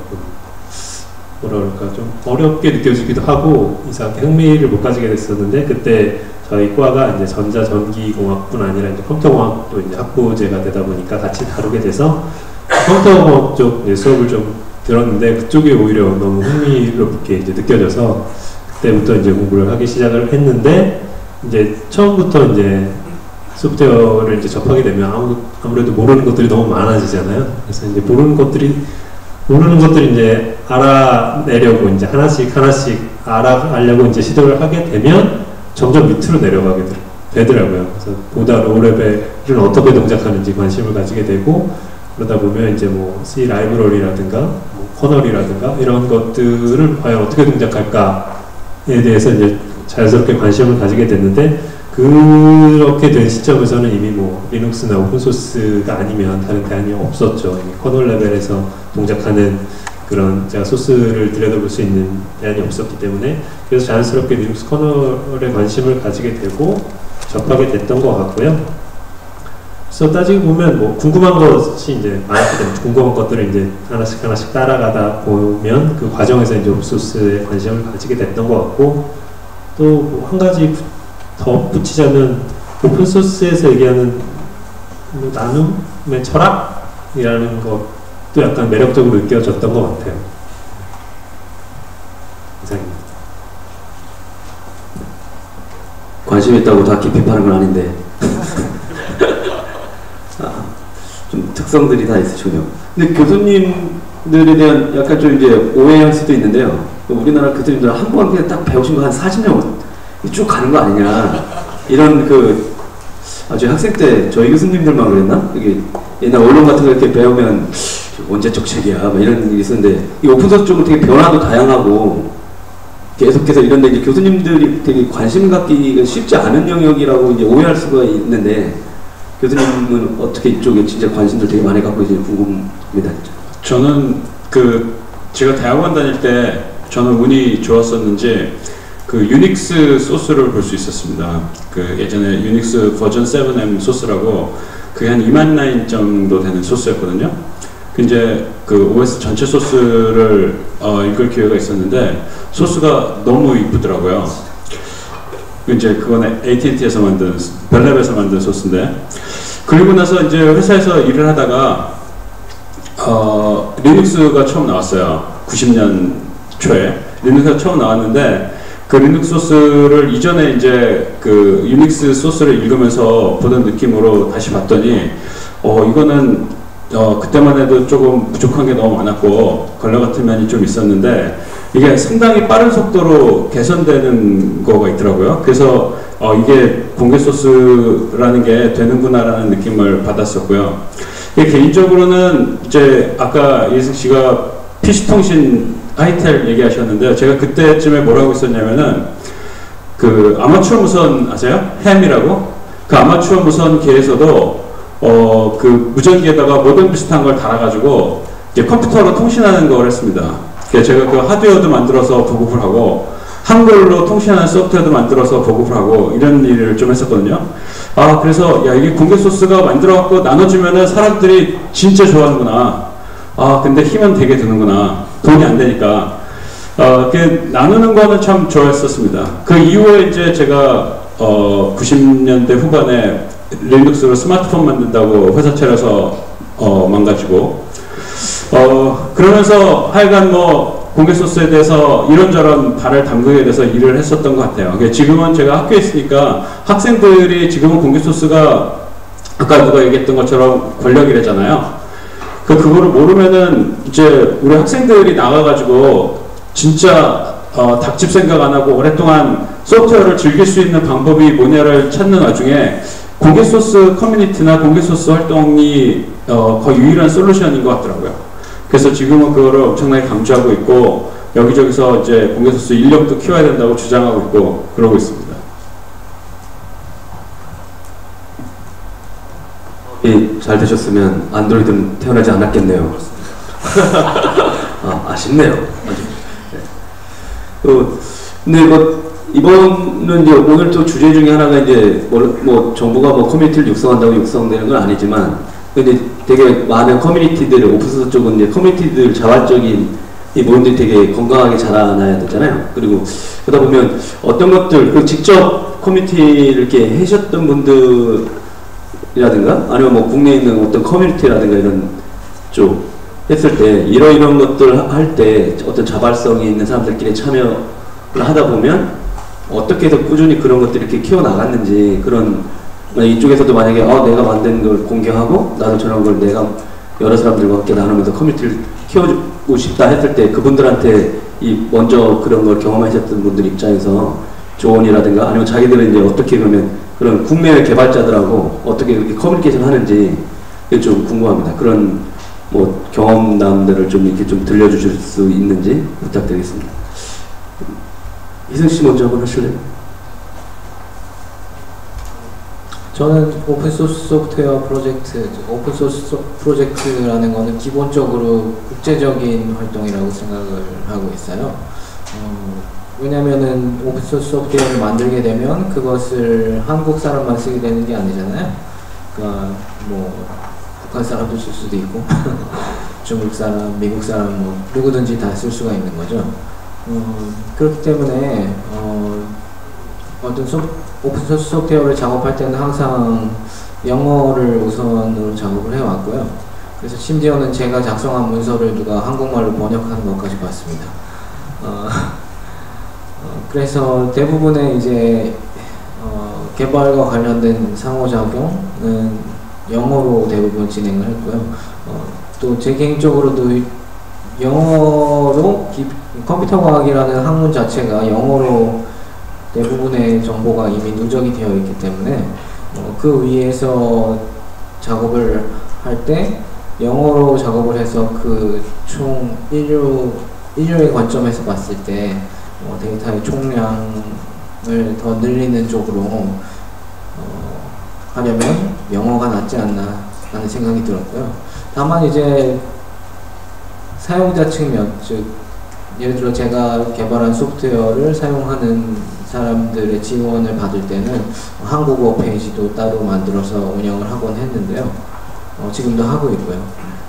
뭐라 그럴까, 좀 어렵게 느껴지기도 하고 이상하게 흥미를 못 가지게 됐었는데, 그때 저희 과가 이제 전자전기공학뿐 아니라 이제 컴퓨터공학도 이제 학부제가 되다 보니까 같이 다루게 돼서 컴퓨터공학 쪽 이제 수업을 좀 들었는데, 그쪽이 오히려 너무 흥미롭게 이제 느껴져서 그때부터 이제 공부를 하기 시작을 했는데, 이제 처음부터 이제 소프트웨어를 이제 접하게 되면 아무래도 모르는 것들이 너무 많아지잖아요. 그래서 이제 모르는 것들이 이제 알아내려고 이제 하나씩 알아가려고 이제 시도를 하게 되면 점점 밑으로 내려가게 되더라고요. 그래서 보다 로우 레벨은 어떻게 동작하는지 관심을 가지게 되고, 그러다 보면 이제 뭐 C 라이브러리라든가 뭐 커널이라든가 이런 것들을 과연 어떻게 동작할까에 대해서 이제 자연스럽게 관심을 가지게 됐는데, 그렇게 된 시점에서는 이미 뭐 리눅스나 오픈소스가 아니면 다른 대안이 없었죠. 이미 커널 레벨에서 동작하는 그런 제가 소스를 들여다볼 수 있는 대안이 없었기 때문에, 그래서 자연스럽게 리눅스 커널에 관심을 가지게 되고 접하게 됐던 것 같고요. 그래서 따지고 보면 뭐 궁금한 것이 이제 많았기 때문에 궁금한 것들을 이제 하나씩 따라가다 보면 그 과정에서 이제 오픈소스에 관심을 가지게 됐던 것 같고, 또 한 가지 더 붙이자면 오픈소스에서 얘기하는 뭐 나눔의 철학이라는 것도 약간 매력적으로 느껴졌던 것 같아요. 이상입니다. 관심 있다고 다 깊이 파는 건 아닌데 좀 특성들이 다 있으시군요. 근데 교수님들에 대한 약간 좀 이제 오해할 수도 있는데요. 우리나라 교수님들은 한 번 그냥 딱 배우신 거 한 40년 쭉 가는 거 아니냐, 이런 저희 학생 때 저희 교수님들만 그랬나? 이게 옛날 언론 같은 거 이렇게 배우면 언제적 책이야 막 이런 일이 있었는데, 이 오픈소스 쪽은 되게 변화도 다양하고 계속해서 이런데 이제 교수님들이 되게 관심 갖기가 쉽지 않은 영역이라고 이제 오해할 수가 있는데, 교수님은 어떻게 이쪽에 진짜 관심들 되게 많이 갖고 계신지 궁금합니다. 저는 제가 대학원 다닐 때 저는 운이 좋았었는지 유닉스 소스를 볼 수 있었습니다. 예전에 유닉스 버전 7M 소스라고 그게 한 2만 라인 정도 되는 소스였거든요. 이제 OS 전체 소스를 읽을 기회가 있었는데 소스가 너무 이쁘더라고요. 이제 그거는 AT&T에서 만든, 벨랩에서 만든 소스인데, 그리고 나서 이제 회사에서 일을 하다가 리눅스가 처음 나왔어요. 90년 초에 리눅스가 처음 나왔는데, 그 리눅스 소스를 이전에 이제 유닉스 소스를 읽으면서 보던 느낌으로 다시 봤더니 이거는 그때만 해도 조금 부족한 게 너무 많았고 걸러 같은 면이 좀 있었는데, 이게 상당히 빠른 속도로 개선되는 거가 있더라고요. 그래서 이게 공개 소스라는 게 되는구나라는 느낌을 받았었고요. 개인적으로는 이제 아까 이승 씨가 PC통신 하이텔 얘기하셨는데, 제가 그때쯤에 뭐라고 했었냐면은 아마추어 무선 아세요? 햄이라고? 그 아마추어 무선계에서도 무전기에다가 모뎀 비슷한 걸 달아가지고 이제 컴퓨터로 통신하는 걸 했습니다. 제가 하드웨어도 만들어서 보급을 하고 한글로 통신하는 소프트웨어도 만들어서 보급을 하고 이런 일을 좀 했었거든요. 그래서 이게 공개 소스가 만들어갖고 나눠주면은 사람들이 진짜 좋아하는구나. 근데 힘은 되게 드는구나. 돈이 안 되니까. 나누는 거는 참 좋아했었습니다. 그 이후에 이제 제가 90년대 후반에 리눅스로 스마트폰 만든다고 회사 차려서 망가지고, 그러면서 하여간 공개 소스에 대해서 이런저런 발을 담그게 돼서 일을 했었던 것 같아요. 지금은 제가 학교에 있으니까 학생들이 지금은 공개 소스가 아까 누가 얘기했던 것처럼 권력이래잖아요. 그거를 모르면은 이제 우리 학생들이 나가가지고 진짜 닭집 생각 안 하고 오랫동안 소프트웨어를 즐길 수 있는 방법이 뭐냐를 찾는 와중에 공개 소스 커뮤니티나 공개 소스 활동이 거의 유일한 솔루션인 것 같더라고요. 그래서 지금은 그거를 엄청나게 강조하고 있고 여기저기서 이제 공개 소스 인력도 키워야 된다고 주장하고 있고 그러고 있습니다. 잘 되셨으면 안드로이드는 태어나지 않았겠네요. 아쉽네요. 근데 이번은 이제 오늘 또 주제 중에 하나가 이제 정부가 커뮤니티를 육성한다고 육성되는 건 아니지만, 근데 되게 많은 커뮤니티들, 오픈소스 쪽은 이제 커뮤니티들 자발적인 이 모임들이 되게 건강하게 자라나야 되잖아요. 그리고 그러다 보면 어떤 것들, 직접 커뮤니티를 이렇게 하셨던 분들이라든가 아니면 국내에 있는 어떤 커뮤니티라든가 이런 쪽 했을 때 이런 것들 할 때 어떤 자발성이 있는 사람들끼리 참여를 하다 보면 어떻게 해서 꾸준히 그런 것들을 이렇게 키워나갔는지, 그런 이쪽에서도 만약에 내가 만든 걸 공개하고 나도 저런 걸 내가 여러 사람들과 함께 나누면서 커뮤니티를 키워주고 싶다 했을 때 그분들한테 먼저 그런 걸 경험하셨던 분들 입장에서 조언이라든가 아니면 자기들은 이제 어떻게 그러면 그런 국내 개발자들하고 어떻게 그렇게 커뮤니케이션 하는지 좀 궁금합니다. 그런 경험담들을 좀 이렇게 좀 들려주실 수 있는지 부탁드리겠습니다. 이승 씨 먼저 한번 하실래요? 저는 오픈소스 소프트웨어 프로젝트, 오픈소스 프로젝트라는 거는 기본적으로 국제적인 활동이라고 생각을 하고 있어요. 왜냐면은 오픈소스 소프트웨어를 만들게 되면 그것을 한국 사람만 쓰게 되는 게 아니잖아요. 그러니까 뭐 북한 사람도 쓸 수도 있고 중국 사람, 미국 사람 뭐 누구든지 다 쓸 수가 있는 거죠. 그렇기 때문에 어떤 오픈소스 소프트웨어를 작업할 때는 항상 영어를 우선으로 작업을 해왔고요. 그래서 심지어는 제가 작성한 문서를 누가 한국말로 번역하는 것까지 봤습니다. 그래서 대부분의 이제 개발과 관련된 상호작용은 영어로 대부분 진행을 했고요. 또 제 개인적으로도 영어로 컴퓨터 과학이라는 학문 자체가 영어로 대부분의 정보가 이미 누적이 되어 있기 때문에 그 위에서 작업을 할 때 영어로 작업을 해서 그 총 인류의 관점에서 봤을 때 데이터의 총량을 더 늘리는 쪽으로 하려면 영어가 낫지 않나 라는 생각이 들었고요. 다만 이제 사용자 측면, 즉 예를 들어 제가 개발한 소프트웨어를 사용하는 사람들의 지원을 받을 때는 한국어 페이지도 따로 만들어서 운영을 하곤 했는데요. 지금도 하고 있고요.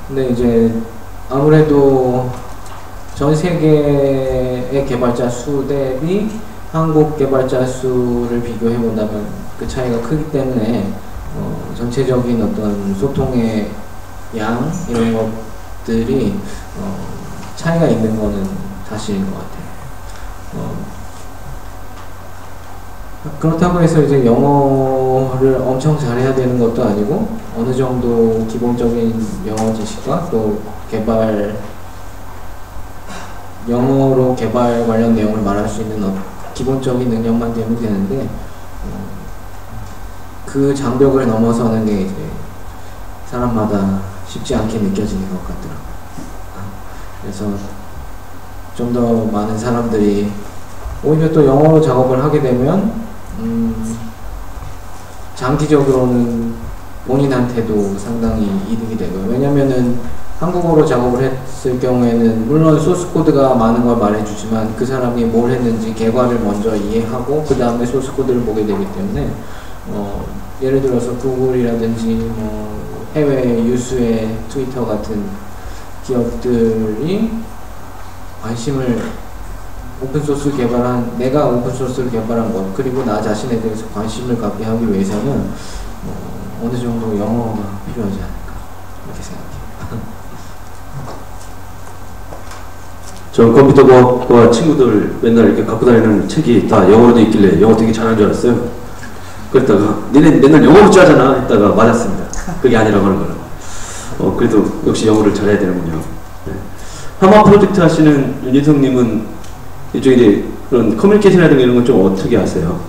근데 이제 아무래도 전 세계의 개발자 수 대비 한국 개발자 수를 비교해 본다면 그 차이가 크기 때문에 전체적인 어떤 소통의 양 이런 것들이 차이가 있는 거는 사실인 것 같아요. 그렇다고 해서 이제 영어를 엄청 잘해야 되는 것도 아니고 어느 정도 기본적인 영어 지식과 또 영어로 개발 관련 내용을 말할 수 있는 기본적인 능력만 되면 되는데 그 장벽을 넘어서는 게 이제 사람마다 쉽지 않게 느껴지는 것 같더라고요. 그래서 좀 더 많은 사람들이 오히려 또 영어로 작업을 하게 되면 장기적으로는 본인한테도 상당히 이득이 되고요. 왜냐면은 한국어로 작업을 했을 경우에는 물론 소스 코드가 많은 걸 말해주지만 그 사람이 뭘 했는지 개괄을 먼저 이해하고 그 다음에 소스 코드를 보게 되기 때문에 예를 들어서 구글이라든지 뭐 해외 유수의 트위터 같은 기업들이 관심을 내가 오픈소스를 개발한 것 그리고 나 자신에 대해서 관심을 갖게 하기 위해서는 어느 정도 영어가 필요하지 않을까 이렇게 생각해요. 전 컴퓨터 과학과 친구들 맨날 이렇게 갖고 다니는 책이 다 영어로 돼 있길래 영어 되게 잘하는 줄 알았어요. 그랬다가 니네 맨날 영어로 짜잖아 했다가 맞았습니다. 그게 아니라고 하는 거는. 그래도 역시 영어를 잘해야 되는군요. 네. 하마 프로젝트 하시는 윤인성님은 이쪽에 이제 그런 커뮤니케이션이라든가 이런 건 좀 어떻게 하세요?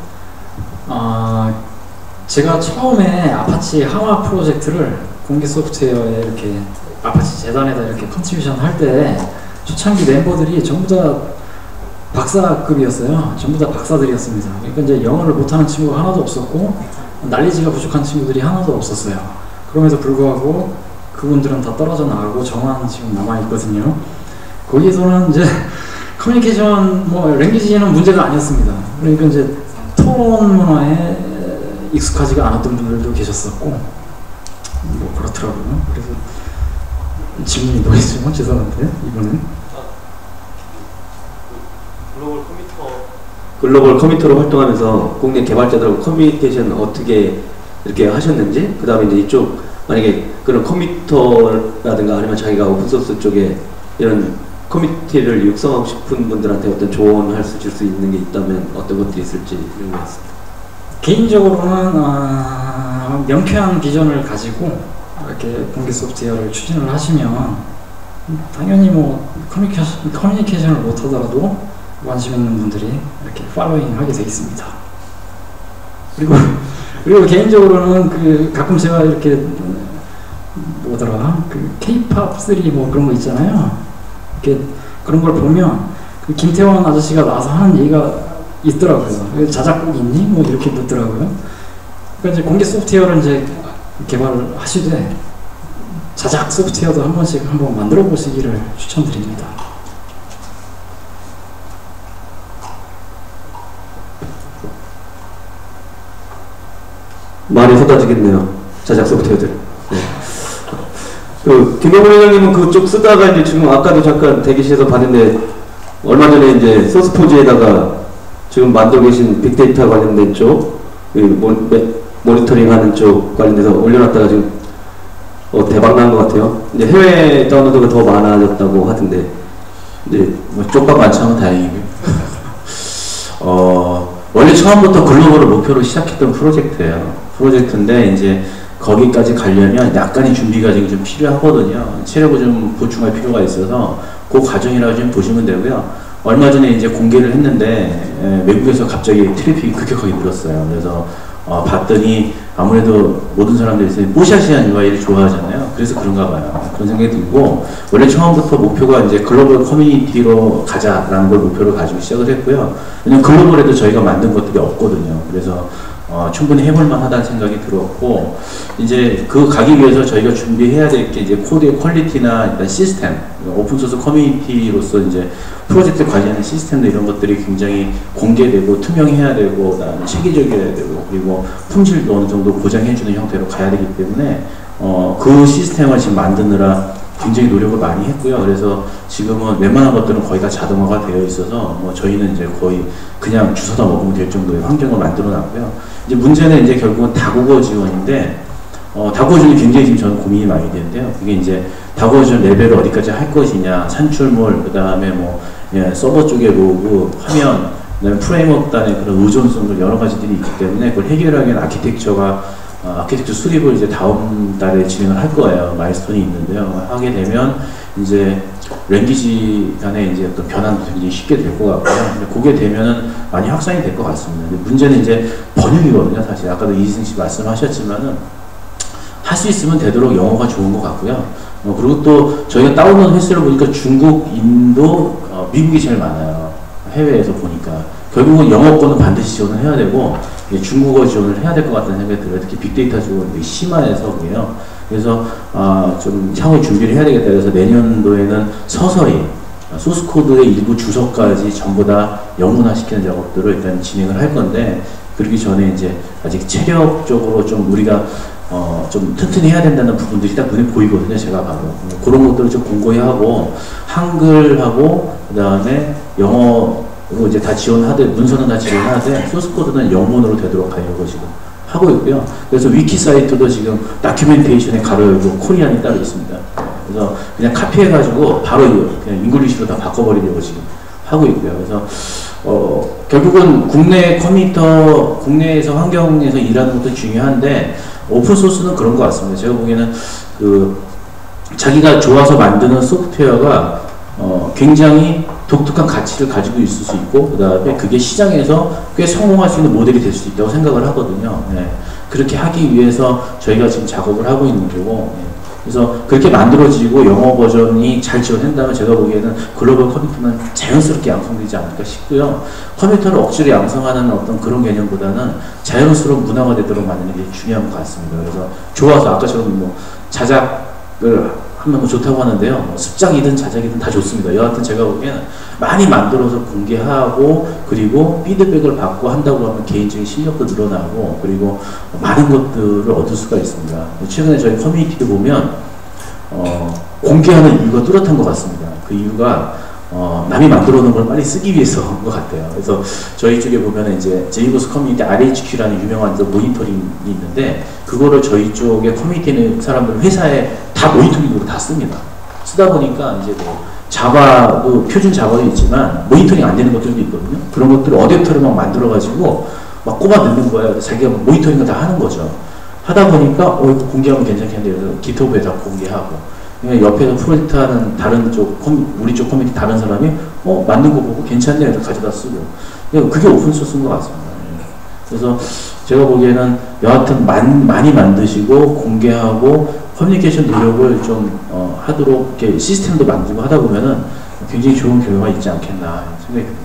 제가 처음에 아파치 하마 프로젝트를 공개 소프트웨어에 이렇게 아파치 재단에다 이렇게 컨트리뷰션 할 때 초창기 멤버들이 전부 다 박사급이었어요. 전부 다 박사들이었습니다. 그러니까 이제 영어를 못하는 친구가 하나도 없었고 날리지가 부족한 친구들이 하나도 없었어요. 그럼에도 불구하고 그분들은 다 떨어져 나가고 저만 지금 남아있거든요. 거기에서는 이제 커뮤니케이션, 랭귀지는 문제가 아니었습니다. 그러니까 이제 토론 문화에 익숙하지가 않았던 분들도 계셨었고, 그렇더라고요. 그래서 질문이 뭐였죠? 죄송한데, 이번엔. 글로벌 커미터로 활동하면서 국내 개발자들하고 커뮤니케이션 어떻게 이렇게 하셨는지, 그 다음에 이제 이쪽, 만약에 그런 커미터라든가 아니면 자기가 오픈소스 쪽에 이런 커뮤니티를 육성하고 싶은 분들한테 어떤 조언할 줄 수 있는 게 있다면 어떤 것들이 있을지 궁금했습니다. 개인적으로는 명쾌한 비전을 가지고 이렇게 공개 소프트웨어를 추진을 하시면 당연히 커뮤니케이션을 못하더라도 관심 있는 분들이 이렇게 팔로잉 하게 되어 있습니다. 그리고 개인적으로는 가끔 제가 이렇게 K-pop 3 그런 거 있잖아요. 그런 걸 보면 김태원 아저씨가 나와서 하는 얘기가 있더라고요. 자작곡 있니? 이렇게 묻더라고요. 그러니까 이제 공개 소프트웨어를 이제 개발을 하시되 자작 소프트웨어도 한 번씩 한번 만들어 보시기를 추천드립니다. 말이 쏟아지겠네요. 자작 소프트웨어들. 네. 그 김영훈 회장님은 그쪽 쓰다가 이제 지금 아까도 잠깐 대기실에서 봤는데 얼마 전에 이제 소스포즈에다가 지금 만들고 계신 빅데이터 관련된 쪽, 모니터링하는 쪽 관련돼서 올려놨다가 지금 대박 난 것 같아요. 이제 해외 다운로드가 더 많아졌다고 하던데 이제 뭐 쪽박 많지만 다행이고요. 원래 처음부터 글로벌을 목표로 시작했던 프로젝트인데 이제 거기까지 가려면 약간의 준비가 지금 좀 필요하거든요. 체력을 좀 보충할 필요가 있어서 그 과정이라고 좀 보시면 되고요. 얼마 전에 이제 공개를 했는데 외국에서 갑자기 트래픽이 급격하게 늘었어요. 그래서 봤더니 아무래도 모든 사람들이 뽀샤시한 UI를 좋아하잖아요. 그래서 그런가 봐요. 그런 생각이 들고, 원래 처음부터 목표가 이제 글로벌 커뮤니티로 가자라는 걸 목표로 가지고 시작을 했고요. 왜냐면 글로벌에도 저희가 만든 것들이 없거든요. 그래서 충분히 해볼만 하다는 생각이 들었고, 이제 그 가기 위해서 저희가 준비해야 될 게 이제 코드의 퀄리티나 일단 시스템, 오픈소스 커뮤니티로서 이제 프로젝트 관리하는 시스템들 이런 것들이 굉장히 공개되고 투명해야 되고, 그다음에 체계적이어야 되고, 그리고 품질도 어느 정도 보장해주는 형태로 가야 되기 때문에 그 시스템을 지금 만드느라 굉장히 노력을 많이 했고요. 그래서 지금은 웬만한 것들은 거의 다 자동화가 되어 있어서 저희는 이제 거의 그냥 주워다 먹으면 될 정도의 환경을 만들어 놨고요. 이제 문제는 이제 결국은 다국어 지원인데, 다국어 지원이 굉장히 지금 저는 고민이 많이 되는데요. 이게 이제 다국어 지원 레벨을 어디까지 할 것이냐, 산출물, 그 다음에 서버 쪽의 로그, 화면, 그다음에 프레임워크 단의 그런 의존성들 여러 가지들이 있기 때문에 그걸 해결하기 위한 아키텍처 수립을 이제 다음 달에 진행을 할 거예요. 마일스톤이 있는데요. 하게 되면 이제 랭귀지 간의 이제 어떤 변환도 굉장히 쉽게 될 것 같고요. 그게 되면은 많이 확산이 될 것 같습니다. 근데 문제는 이제 번역이거든요. 사실 아까도 이지승 씨 말씀하셨지만은 할 수 있으면 되도록 영어가 좋은 것 같고요. 그리고 또 저희가 다운로드 횟수를 보니까 중국, 인도, 미국이 제일 많아요. 해외에서 보니까 결국은 영어권은 반드시 지원을 해야 되고 중국어 지원을 해야 될 것 같다는 생각이 들어요. 특히 빅데이터 지원이 심화해서고요. 그래서 좀 향후 준비를 해야 되겠다. 그래서 내년도에는 서서히 소스코드의 일부 주석까지 전부 다 영문화시키는 작업들을 일단 진행을 할 건데, 그러기 전에 이제 아직 체력적으로 좀 우리가 좀 튼튼히 해야 된다는 부분들이 딱 눈에 보이거든요. 제가 봐도 그런 것들을 좀 공고히 하고, 한글하고 그 다음에 영어로 이제 다 지원하되, 문서는 다 지원하되 소스코드는 영문으로 되도록 하려고 지금 하고 있고요. 그래서 위키 사이트도 지금 다큐멘테이션에 가로 열고 코리안이 따로 있습니다. 그래서 그냥 카피해가지고 바로 그냥 잉글리시로 다 바꿔버리려고 지금 하고 있고요. 그래서 결국은 국내 컴퓨터, 국내에서 환경에서 일하는 것도 중요한데, 오픈소스는 그런 것 같습니다. 제가 보기에는 자기가 좋아서 만드는 소프트웨어가 굉장히 독특한 가치를 가지고 있을 수 있고, 그 다음에 그게 시장에서 꽤 성공할 수 있는 모델이 될 수 있다고 생각을 하거든요. 네. 그렇게 하기 위해서 저희가 지금 작업을 하고 있는 거고, 네. 그래서 그렇게 만들어지고 영어 버전이 잘 지원된다면 제가 보기에는 글로벌 컴퓨터는 자연스럽게 양성되지 않을까 싶고요. 컴퓨터를 억지로 양성하는 어떤 그런 개념보다는 자연스러운 문화가 되도록 만드는 게 중요한 것 같습니다. 그래서 좋아서 아까처럼 자작을 하면 좋다고 하는데요. 습작이든 자작이든 다 좋습니다. 여하튼 제가 보기에는 많이 만들어서 공개하고, 그리고 피드백을 받고 한다고 하면 개인적인 실력도 늘어나고, 그리고 많은 것들을 얻을 수가 있습니다. 최근에 저희 커뮤니티도 보면 공개하는 이유가 뚜렷한 것 같습니다. 그 이유가 남이 만들어 놓은 걸 빨리 쓰기 위해서인 것 같아요. 그래서 저희 쪽에 보면 이제 제이버스 커뮤니티 RHQ라는 유명한 모니터링이 있는데, 그거를 저희 쪽에 커뮤니티에 있는 사람들 회사에 다 모니터링으로 다 씁니다. 쓰다 보니까 이제 자바도 표준 자바도 있지만 모니터링 안 되는 것들도 있거든요. 그런 것들을 어댑터를 막 만들어가지고 막 꼽아 넣는 거예요. 자기가 모니터링을 다 하는 거죠. 하다 보니까 이거 공개하면 괜찮겠는데, 그래서 기톱에다 공개하고, 옆에서 프로젝트 하는 다른 쪽, 우리 쪽 커뮤니티 다른 사람이 만든 거 보고 괜찮네 해서 가져다 쓰고, 그게 오픈소스인 것 같습니다. 그래서 제가 보기에는 여하튼 많이 만드시고 공개하고 커뮤니케이션 노력을 좀 하도록 이렇게 시스템도 만들고 하다 보면은 굉장히 좋은 결과가 있지 않겠나 생각이 듭니다.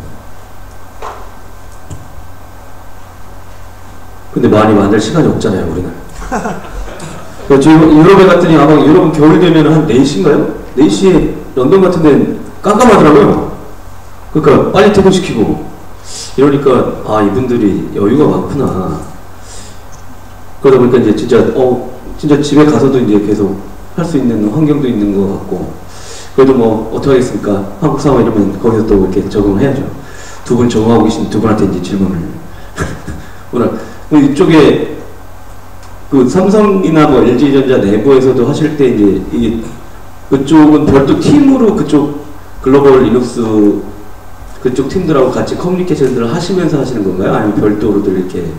근데 많이 만들 시간이 없잖아요, 우리는. 저 유럽에 갔더니 아마 유럽은 겨울 되면 한 4시인가요? 4시에 런던 같은 데는 깜깜하더라고요. 그러니까 빨리 퇴근시키고 이러니까 이분들이 여유가 많구나. 그러다 보니까 이제 진짜 진짜 집에 가서도 이제 계속 할 수 있는 환경도 있는 것 같고, 그래도 뭐 어떻게 하겠습니까? 한국 상황 이러면 거기서 또 이렇게 적응해야죠. 두 분 적응하고 계신 두 분한테 이제 질문을 오늘 이쪽에 그 삼성이나 뭐 LG전자 내부에서도 하실 때 이제 이게 그쪽은 별도 팀으로 그쪽 글로벌 리눅스 그쪽 팀들하고 같이 커뮤니케이션들을 하시면서 하시는 건가요? 아니면 별도로들 이렇게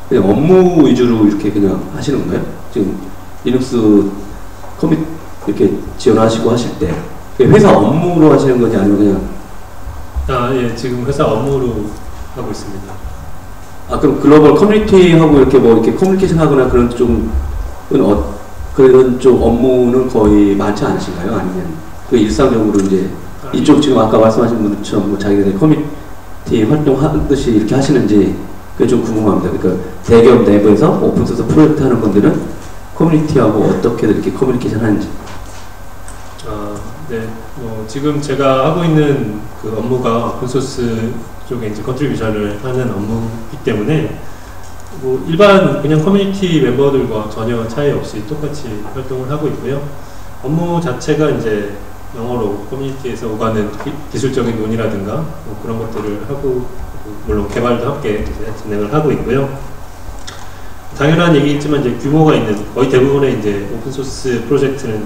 그냥 업무 위주로 이렇게 그냥 하시는 건가요? 지금 리눅스 이렇게 지원하시고 하실 때 회사 업무로 하시는 건지 아니면 그냥 예, 지금 회사 업무로 하고 있습니다. 그럼 글로벌 커뮤니티하고 이렇게 뭐 이렇게 커뮤니케이션 하거나 그런 그런 쪽 업무는 거의 많지 않으신가요? 아니면 그 일상적으로 이제 이쪽 지금 아까 말씀하신 분들처럼 뭐 자기들의 커뮤니티 활동하듯이 이렇게 하시는지 그게 좀 궁금합니다. 그러니까 대기업 내부에서 오픈소스 프로젝트 하는 분들은 커뮤니티하고 어떻게 이렇게 커뮤니케이션 하는지. 네. 지금 제가 하고 있는 그 업무가 오픈소스 쪽에 이제 컨트리뷰션을 하는 업무이기 때문에 뭐 일반 그냥 커뮤니티 멤버들과 전혀 차이 없이 똑같이 활동을 하고 있고요. 업무 자체가 이제 영어로 커뮤니티에서 오가는 기술적인 논의라든가 뭐 그런 것들을 하고, 물론 개발도 함께 이제 진행을 하고 있고요. 당연한 얘기겠지만 이제 규모가 있는 거의 대부분의 이제 오픈소스 프로젝트는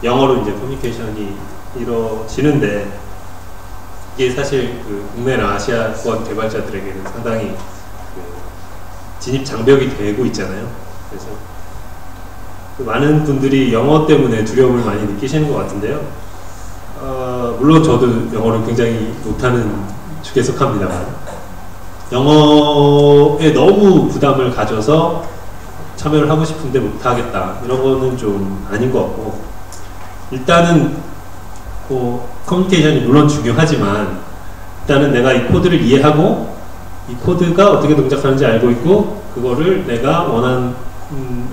영어로 이제 커뮤니케이션이 이루어지는데, 이게 사실 그 국내나 아시아권 개발자들에게는 상당히 그 진입 장벽이 되고 있잖아요. 그래서 그 많은 분들이 영어 때문에 두려움을 많이 느끼시는 것 같은데요. 물론 저도 영어를 굉장히 못하는 축에 속합니다만, 영어에 너무 부담을 가져서 참여를 하고 싶은데 못하겠다, 이런 거는 좀 아닌 것 같고, 일단은 커뮤니케이션이 물론 중요하지만 일단은 내가 이 코드를 이해하고 이 코드가 어떻게 동작하는지 알고 있고, 그거를 내가 원하는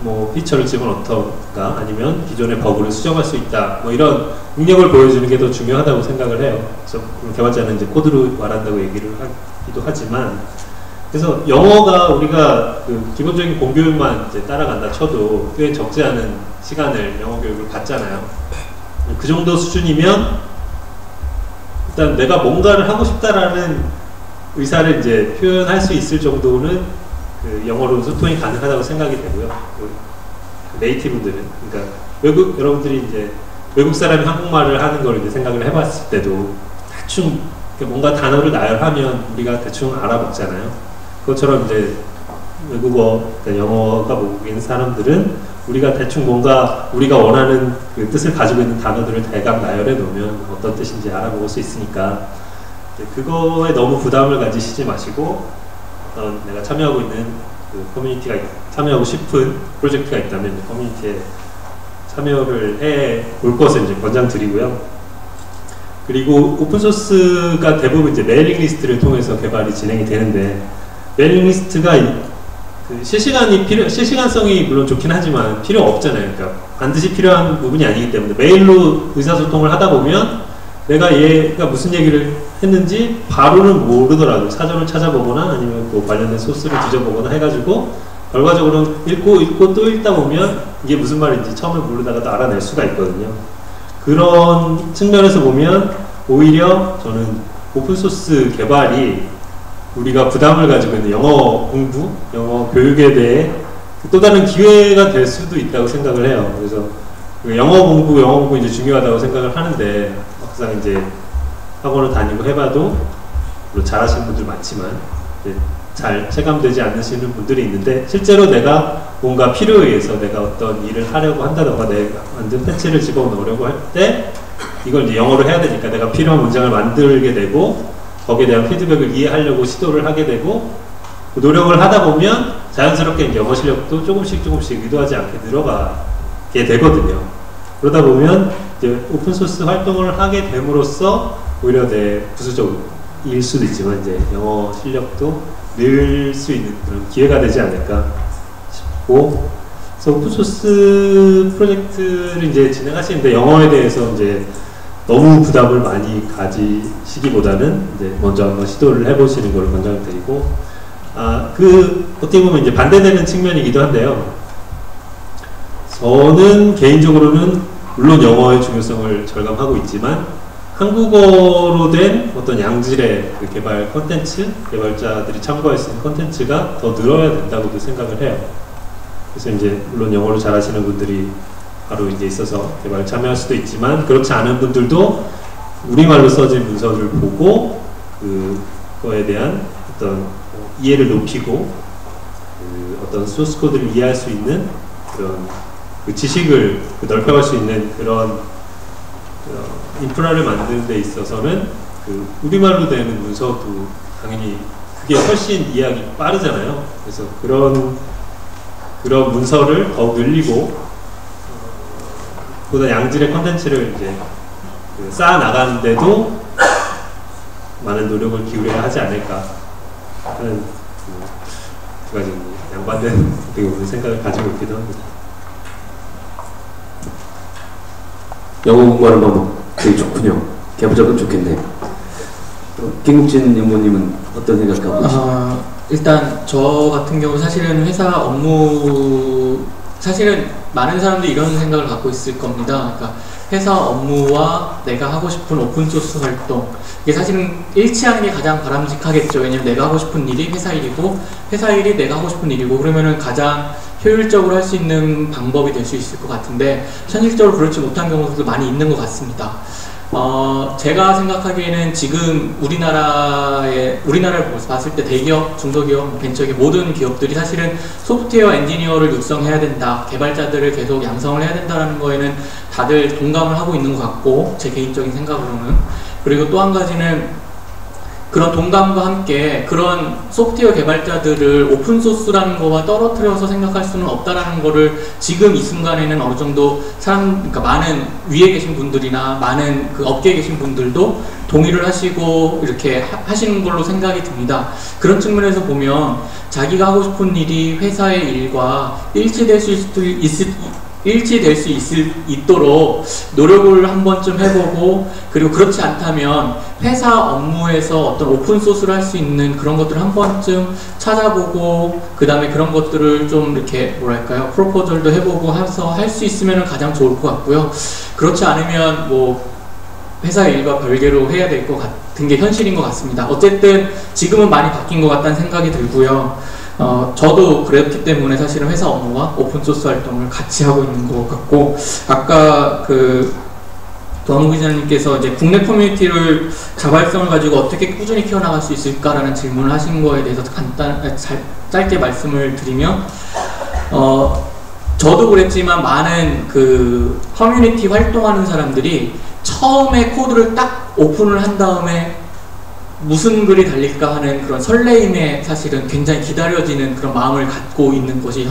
뭐 피처를 집어넣던가 아니면 기존의 버그를 수정할 수 있다, 뭐 이런 능력을 보여주는 게 더 중요하다고 생각을 해요. 그래서 개발자는 이제 코드로 말한다고 얘기를 하기도 하지만, 그래서 영어가 우리가 그 기본적인 공교육만 이제 따라간다 쳐도 꽤 적지 않은 시간을 영어 교육을 받잖아요. 그 정도 수준이면 일단 내가 뭔가를 하고 싶다라는 의사를 이제 표현할 수 있을 정도는 그 영어로 소통이 가능하다고 생각이 되고요. 그 네이티브들은, 그러니까 여러분들이 이제 외국 사람이 한국말을 하는 걸 이제 생각을 해봤을 때도 대충 뭔가 단어를 나열하면 우리가 대충 알아먹잖아요. 그것처럼 이제 외국어, 그러니까 영어가 모국인 사람들은 우리가 대충 뭔가 우리가 원하는 그 뜻을 가지고 있는 단어들을 대강 나열해 놓으면 어떤 뜻인지 알아먹을 수 있으니까, 그거에 너무 부담을 가지시지 마시고 어떤 내가 참여하고 있는 그 커뮤니티가 참여하고 싶은 프로젝트가 있다면 커뮤니티에 참여를 해 볼 것을 이제 권장드리고요. 그리고 오픈소스가 대부분 이제 메일링 리스트를 통해서 개발이 진행이 되는데, 메일링 리스트가 그 실시간성이 물론 좋긴 하지만 필요 없잖아요. 그러니까 반드시 필요한 부분이 아니기 때문에 메일로 의사소통을 하다 보면 내가 얘가 무슨 얘기를 했는지 바로는 모르더라도 사전을 찾아보거나 아니면 그 관련된 소스를 뒤져보거나 해가지고 결과적으로 읽고 또 읽다 보면 이게 무슨 말인지 처음에 모르다가도 알아낼 수가 있거든요. 그런 측면에서 보면 오히려 저는 오픈소스 개발이 우리가 부담을 가지고 있는 영어 공부, 영어 교육에 대해 또 다른 기회가 될 수도 있다고 생각을 해요. 그래서 영어 공부 이제 중요하다고 생각을 하는데, 막상 이제 학원을 다니고 해봐도 물론 잘하시는 분들 많지만 잘 체감되지 않으시는 분들이 있는데, 실제로 내가 뭔가 필요에 의해서 내가 어떤 일을 하려고 한다던가 내가 만든 패치를 집어넣으려고 할 때 이걸 이제 영어로 해야 되니까 내가 필요한 문장을 만들게 되고 거기에 대한 피드백을 이해하려고 시도를 하게 되고, 노력을 하다 보면 자연스럽게 이제 영어 실력도 조금씩 의도하지 않게 늘어가게 되거든요. 그러다 보면 이제 오픈소스 활동을 하게 됨으로써 오히려 내 부수적일 수도 있지만 이제 영어 실력도 늘 수 있는 그런 기회가 되지 않을까 싶고, 그래서 오픈소스 프로젝트를 이제 진행하시는데 영어에 대해서 이제 너무 부담을 많이 가지시기보다는 이제 먼저 한번 시도를 해보시는 걸 권장드리고, 어떻게 보면 이제 반대되는 측면이기도 한데요. 저는 개인적으로는 물론 영어의 중요성을 절감하고 있지만 한국어로 된 어떤 양질의 그 개발 컨텐츠, 개발자들이 참고할 수 있는 컨텐츠가 더 늘어야 된다고도 생각을 해요. 그래서 이제 물론 영어로 잘하시는 분들이 바로 이제 있어서 개발 참여할 수도 있지만 그렇지 않은 분들도 우리말로 써진 문서를 보고 그거에 대한 어떤 이해를 높이고 어떤 소스 코드를 이해할 수 있는 그런 그 지식을 넓혀갈 수 있는 그런 인프라를 만드는 데 있어서는 그 우리말로 되는 문서도 당연히 그게 훨씬 이해하기 빠르잖아요. 그래서 그런 문서를 더욱 늘리고 보다 양질의 컨텐츠를 이제 쌓아 나가는데도 많은 노력을 기울여야 하지 않을까 하는 두 가지 양반된 어떻게 보면 생각을 가지고 있기도 합니다. 영어 공부하는 방법 되게 좋군요. 개발자분 좋겠네. 김국진 연구님은 어떤 생각하고 계십니까? 일단 저 같은 경우 사실은 회사 업무 사실은 많은 사람들이 이런 생각을 갖고 있을 겁니다. 그러니까 회사 업무와 내가 하고 싶은 오픈소스 활동 이게 사실은 일치하는 게 가장 바람직하겠죠. 왜냐면 내가 하고 싶은 일이 회사 일이고 회사 일이 내가 하고 싶은 일이고 그러면은 가장 효율적으로 할 수 있는 방법이 될 수 있을 것 같은데 현실적으로 그렇지 못한 경우도 많이 있는 것 같습니다. 제가 생각하기에는 지금 우리나라를 봤을 때 대기업, 중소기업, 벤처기업 모든 기업들이 사실은 소프트웨어 엔지니어를 육성해야 된다, 개발자들을 계속 양성을 해야 된다는 거에는 다들 동감을 하고 있는 것 같고 제 개인적인 생각으로는. 그리고 또 한 가지는 그런 동감과 함께 그런 소프트웨어 개발자들을 오픈소스라는 거와 떨어뜨려서 생각할 수는 없다라는 거를 지금 이 순간에는 어느 정도 그러니까 많은 위에 계신 분들이나 많은 그 업계에 계신 분들도 동의를 하시고 이렇게 하시는 걸로 생각이 듭니다. 그런 측면에서 보면 자기가 하고 싶은 일이 회사의 일과 일치될 수 있도록 노력을 한 번쯤 해보고 그리고 그렇지 않다면 회사 업무에서 어떤 오픈소스를 할 수 있는 그런 것들을 한 번쯤 찾아보고 그 다음에 그런 것들을 좀 이렇게 뭐랄까요 프로포절도 해보고 해서 할 수 있으면 가장 좋을 것 같고요. 그렇지 않으면 뭐 회사 일과 별개로 해야 될 것 같은 게 현실인 것 같습니다. 어쨌든 지금은 많이 바뀐 것 같다는 생각이 들고요. 저도 그랬기 때문에 사실은 회사 업무와 오픈소스 활동을 같이 하고 있는 것 같고 아까 도항구 기자님께서 이제 국내 커뮤니티를 자발성을 가지고 어떻게 꾸준히 키워나갈 수 있을까라는 질문을 하신 거에 대해서 짧게 말씀을 드리면 저도 그랬지만 많은 그 커뮤니티 활동하는 사람들이 처음에 코드를 딱 오픈을 한 다음에 무슨 글이 달릴까 하는 그런 설레임에 사실은 굉장히 기다려지는 그런 마음을 갖고 있는 것이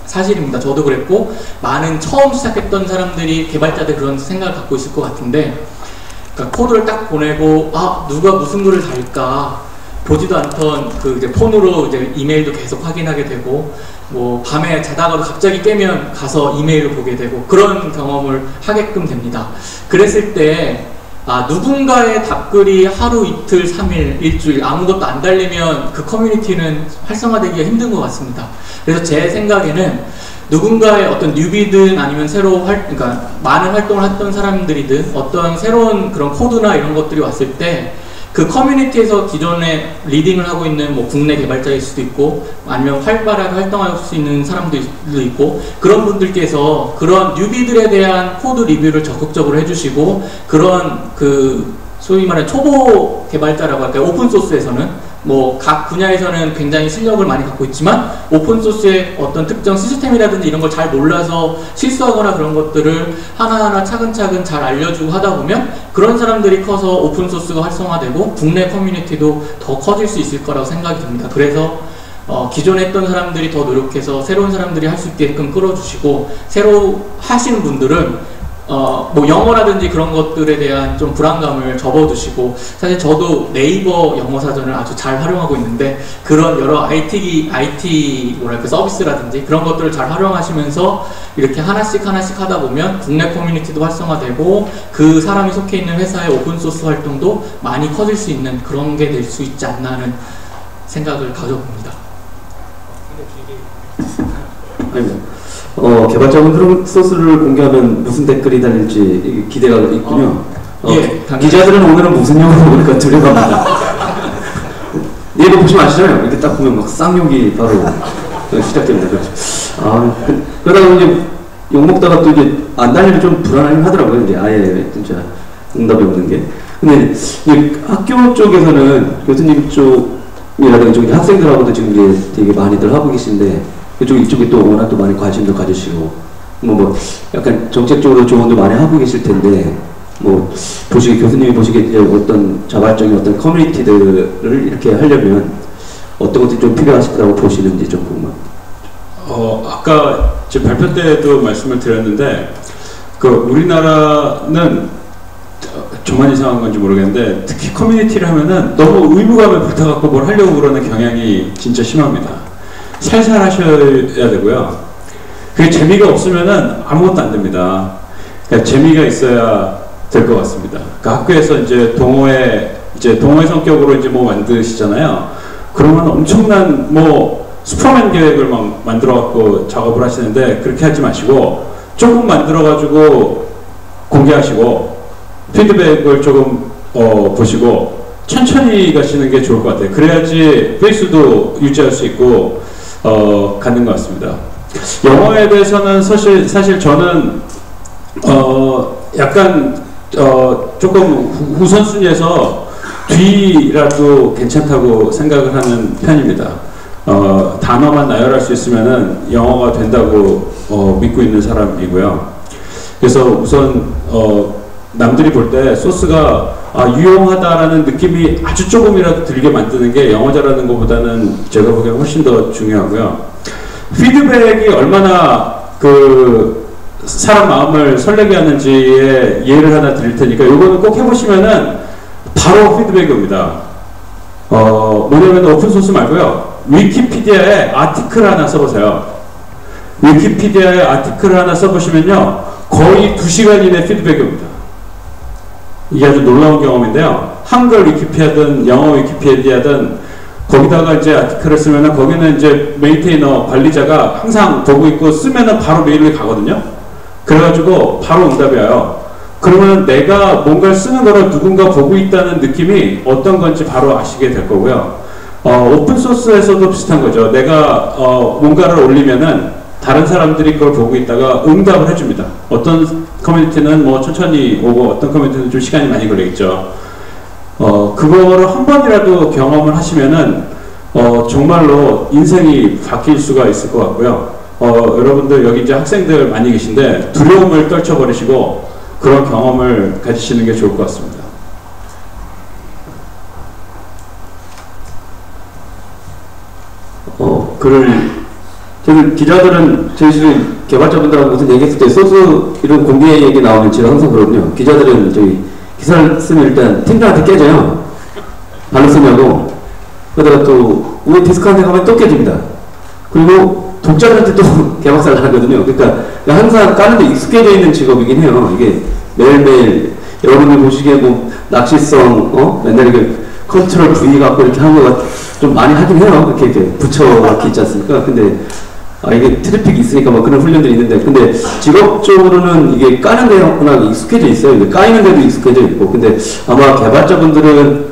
사실입니다. 저도 그랬고 많은 처음 시작했던 사람들이 개발자들 그런 생각을 갖고 있을 것 같은데 그러니까 코드를 딱 보내고 누가 무슨 글을 달까 보지도 않던 이제 폰으로 이제 이메일도 계속 확인하게 되고 뭐 밤에 자다가도 갑자기 깨면 가서 이메일을 보게 되고 그런 경험을 하게끔 됩니다. 그랬을 때 누군가의 답글이 하루, 이틀, 3일, 일주일 아무것도 안 달리면 그 커뮤니티는 활성화되기가 힘든 것 같습니다. 그래서 제 생각에는 누군가의 어떤 뉴비든 아니면 그러니까 많은 활동을 했던 사람들이든 어떤 새로운 그런 코드나 이런 것들이 왔을 때 그 커뮤니티에서 기존에 리딩을 하고 있는 뭐 국내 개발자일 수도 있고 아니면 활발하게 활동할 수 있는 사람도 있고 그런 분들께서 그런 뉴비들에 대한 코드 리뷰를 적극적으로 해주시고 그런 소위 말하는 초보 개발자라고 할까요? 오픈소스에서는 뭐 각 분야에서는 굉장히 실력을 많이 갖고 있지만 오픈소스의 어떤 특정 시스템이라든지 이런 걸 잘 몰라서 실수하거나 그런 것들을 하나하나 차근차근 잘 알려주고 하다 보면 그런 사람들이 커서 오픈소스가 활성화되고 국내 커뮤니티도 더 커질 수 있을 거라고 생각이 듭니다. 그래서 기존에 했던 사람들이 더 노력해서 새로운 사람들이 할 수 있게끔 끌어주시고 새로 하시는 분들은 뭐 영어라든지 그런 것들에 대한 좀 불안감을 접어두시고 사실 저도 네이버 영어 사전을 아주 잘 활용하고 있는데 그런 여러 IT 뭐랄까 서비스라든지 그런 것들을 잘 활용하시면서 이렇게 하나씩 하다 보면 국내 커뮤니티도 활성화되고 그 사람이 속해 있는 회사의 오픈소스 활동도 많이 커질 수 있는 그런 게 될 수 있지 않나 하는 생각을 가져봅니다. 아닙니다. 개발자분 그런 소스를 공개하면 무슨 댓글이 달릴지 기대가 있군요. 예, 기자들은 오늘은 무슨 영화를 보니까 두려워합니다. 이거 보시면 아시잖아요. 이렇게 딱 보면 막 쌍욕이 바로 시작됩니다. 그렇죠. 그러다가 이제 욕먹다가 또 이제 안 달리면 좀 불안하긴 하더라고요. 이제 아예 진짜 응답이 없는 게. 근데 이제 학교 쪽에서는 교수님 쪽이라든가 쪽 학생들하고도 지금 이제 되게 많이들 하고 계신데 이쪽에 또 워낙 또 많이 관심도 가지시고 뭐 약간 정책적으로 조언도 많이 하고 계실 텐데 교수님이 보시기에 이제 어떤 자발적인 어떤 커뮤니티들을 이렇게 하려면 어떤 것들이 좀 필요하시다고 보시는지 좀 궁금합니다. 아까 제 발표 때도 말씀을 드렸는데 우리나라는 저만 이상한 건지 모르겠는데 특히 커뮤니티를 하면은 너무 의무감에 붙어갖고 뭘 하려고 그러는 경향이 진짜 심합니다. 살살 하셔야 되고요. 그게 재미가 없으면은 아무것도 안 됩니다. 그러니까 재미가 있어야 될 것 같습니다. 그러니까 학교에서 이제 동호회 성격으로 이제 뭐 만드시잖아요. 그러면 엄청난 슈퍼맨 계획을 막 만들어갖고 작업을 하시는데 그렇게 하지 마시고 조금 만들어가지고 공개하시고 피드백을 조금 보시고 천천히 가시는 게 좋을 것 같아요. 그래야지 페이스도 유지할 수 있고 갖는 것 같습니다. 영어에 대해서는 사실 저는 약간 조금 우선순위에서 뒤라도 괜찮다고 생각을 하는 편입니다. 단어만 나열할 수 있으면은 영어가 된다고 믿고 있는 사람이고요. 그래서 우선 남들이 볼 때 소스가 유용하다라는 느낌이 아주 조금이라도 들게 만드는 게 영어 잘하는 것보다는 제가 보기엔 훨씬 더 중요하고요. 피드백이 얼마나 사람 마음을 설레게 하는지의 예를 하나 드릴 테니까 이거는 꼭 해보시면은 바로 피드백이 옵니다. 뭐냐면 오픈소스 말고요. 위키피디아에 아티클 하나 써보세요. 위키피디아에 아티클 하나 써보시면요. 거의 2시간 이내 피드백이 옵니다. 이게 아주 놀라운 경험인데요. 한글 위키피디아든 영어 위키피디아든 거기다가 이제 아티클을 쓰면은 거기는 이제 메인테이너 관리자가 항상 보고 있고 쓰면은 바로 메일이 가거든요. 그래가지고 바로 응답이 와요. 그러면 내가 뭔가를 쓰는 거를 누군가 보고 있다는 느낌이 어떤 건지 바로 아시게 될 거고요. 오픈소스에서도 비슷한 거죠. 내가 뭔가를 올리면은 다른 사람들이 그걸 보고 있다가 응답을 해줍니다. 어떤 커뮤니티는 천천히 오고 어떤 커뮤니티는 좀 시간이 많이 걸리겠죠. 그거를 한 번이라도 경험을 하시면은 정말로 인생이 바뀔 수가 있을 것 같고요. 여러분들 여기 이제 학생들 많이 계신데 두려움을 떨쳐버리시고 그런 경험을 가지시는 게 좋을 것 같습니다. 저희 기자들은 저희 개발자분들하고 무슨 얘기했을 때 소스 이런 공개 얘기 나오면 제가 항상 그러거든요. 기자들은 저희 기사를 쓰면 일단 팀장한테 깨져요. 발로 쓰냐고. 그러다가 또 우리 디스크한테 가면 또 깨집니다. 그리고 독자들한테 또 개박살을 하거든요. 그러니까 항상 까는데 익숙해져 있는 직업이긴 해요. 이게 매일매일 여러분들 보시기에 낚시성 맨날 이렇게 컨트롤 V 갖고 이렇게 하는 거가 좀 많이 하긴 해요. 이렇게 붙여넣기 있지 않습니까? 근데 이게 트래픽이 있으니까 그런 훈련들이 있는데, 근데 직업적으로는 이게 까는 데 워낙 익숙해져 있어요. 까이는 데도 익숙해져 있고. 근데 아마 개발자분들은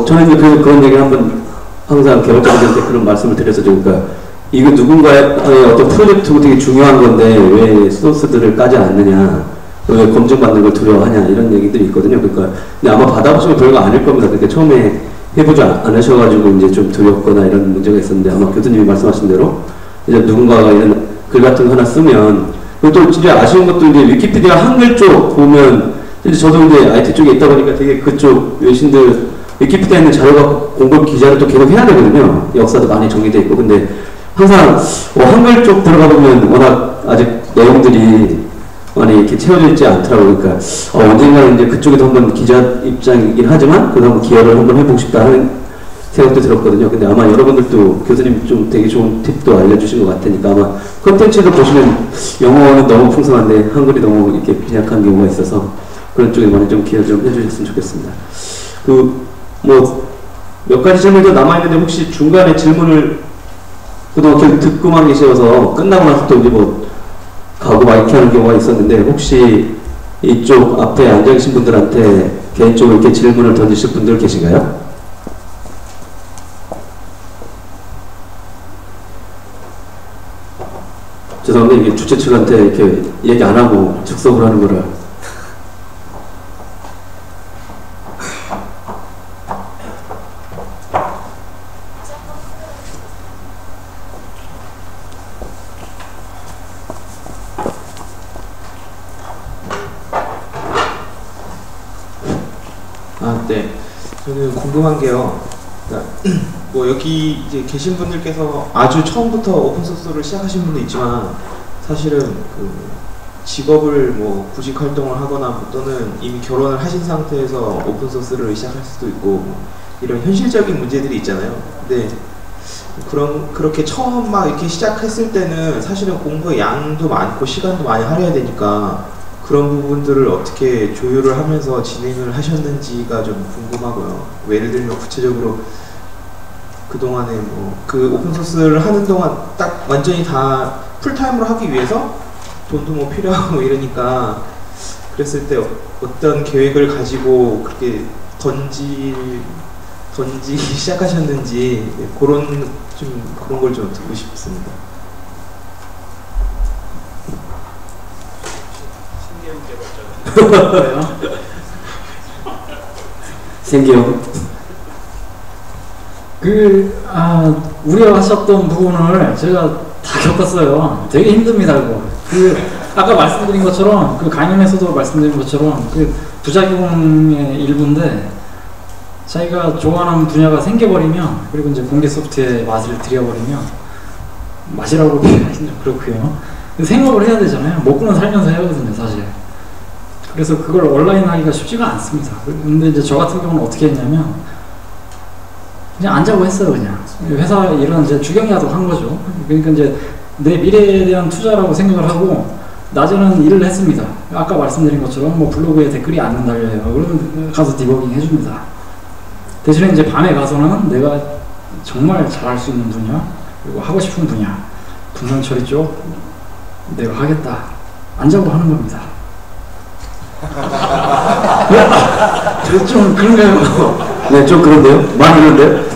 저는 이제 그런 얘기 한번 항상 개발자분들한테 그런 말씀을 드렸어요. 그러니까 이거 누군가의 어떤 프로젝트고 되게 중요한 건데 왜 소스들을 까지 않느냐, 왜 검증받는 걸 두려워하냐, 이런 얘기들이 있거든요. 그러니까 근데 아마 받아보시면 별거 아닐 겁니다. 그러니까 처음에 해보지 않으셔가지고 이제 좀 두렵거나 이런 문제가 있었는데, 아마 교수님이 말씀하신 대로 이제 누군가가 이런 글 같은 거 하나 쓰면, 그리고 또 진짜 아쉬운 것도 이제 위키피디아 한글 쪽 보면, 이제 저도 이제 IT 쪽에 있다 보니까 되게 그쪽 외신들 위키피디아에 있는 자료가 공부 기자를 또 계속 해야 되거든요. 역사도 많이 정리돼 있고. 근데 항상 한글 쪽 들어가 보면 워낙 아직 내용들이 많이 이렇게 채워져 있지 않더라고요. 그러니까 언젠가는 이제 그쪽에도 한번 기자 입장이긴 하지만 그래도 한번 기여를 한번 해보고 싶다 하는 생각도 들었거든요. 근데 아마 여러분들도 교수님 좀 되게 좋은 팁도 알려주신 것 같으니까 아마 컨텐츠도 보시면 영어는 너무 풍성한데 한글이 너무 이렇게 빈약한 경우가 있어서 그런 쪽에 많이 좀 기여 좀 해주셨으면 좋겠습니다. 몇 가지 질문이 더 남아있는데 혹시 중간에 질문을 그동안 계속 듣고만 계셔서 끝나고 나서 또 이제 가고 막 이렇게 하는 경우가 있었는데 혹시 이쪽 앞에 앉아 계신 분들한테 개인적으로 이렇게 질문을 던지실 분들 계신가요? 죄송합니다. 이게 주최 측한테 이렇게 얘기 안 하고 즉석으로 하는 거라. 네. 저는 궁금한 게요. 그러니까 뭐 여기 이제 계신 분들께서 아주 처음부터 오픈소스를 시작하신 분도 있지만 사실은 그 직업을 뭐 구직 활동을 하거나 뭐 또는 이미 결혼을 하신 상태에서 오픈소스를 시작할 수도 있고 뭐 이런 현실적인 문제들이 있잖아요. 근데 그렇게 처음 막 이렇게 시작했을 때는 사실은 공부의 양도 많고 시간도 많이 할애해야 되니까 그런 부분들을 어떻게 조율을 하면서 진행을 하셨는지가 좀 궁금하고요. 뭐 예를 들면 구체적으로 그동안에 뭐 그 오픈소스를 하는 동안 딱 완전히 다 풀타임으로 하기 위해서 돈도 뭐 필요하고 이러니까 그랬을 때 어떤 계획을 가지고 그렇게 던지기 시작하셨는지 그런 걸 좀 듣고 싶습니다. 생기요. 우려하셨던 부분을 제가 다 겪었어요. 되게 힘듭니다, 그거. 아까 말씀드린 것처럼, 강연에서도 말씀드린 것처럼, 부작용의 일부인데, 자기가 좋아하는 분야가 생겨버리면, 그리고 이제 공개 소프트의 맛을 들여버리면, 맛이라고 표현하시면 좀 그렇고요. 생업을 해야 되잖아요. 먹고는 살면서 해야 하거든요, 사실. 그래서 그걸 온라인 하기가 쉽지가 않습니다. 근데 이제 저 같은 경우는 어떻게 했냐면, 그냥 앉자고 했어요, 그냥. 회사 일은 이제 주경야도 한 거죠. 그러니까 이제 내 미래에 대한 투자라고 생각을 하고, 낮에는 일을 했습니다. 아까 말씀드린 것처럼 뭐 블로그에 댓글이 안 달려요. 그러면 가서 디버깅 해줍니다. 대신에 이제 밤에 가서는 내가 정말 잘할 수 있는 분야, 그리고 하고 싶은 분야, 분산 처리 쪽 내가 하겠다. 앉자고 하는 겁니다. 좀 그런가요? 네, 좀 그런데요? 많이 그런데요?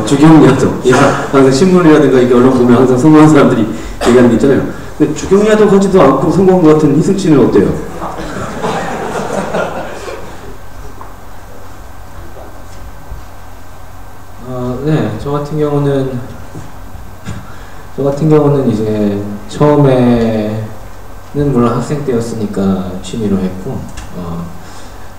주경야도. 항상 신문이라든가 이게 언론 보면 항상 성공한 사람들이 얘기하는 게 있잖아요. 근데 주경야도 하지도 않고 성공한 것 같은 희승 씨는 어때요? 네, 저 같은 경우는 이제 처음에는 물론 학생 때였으니까 취미로 했고,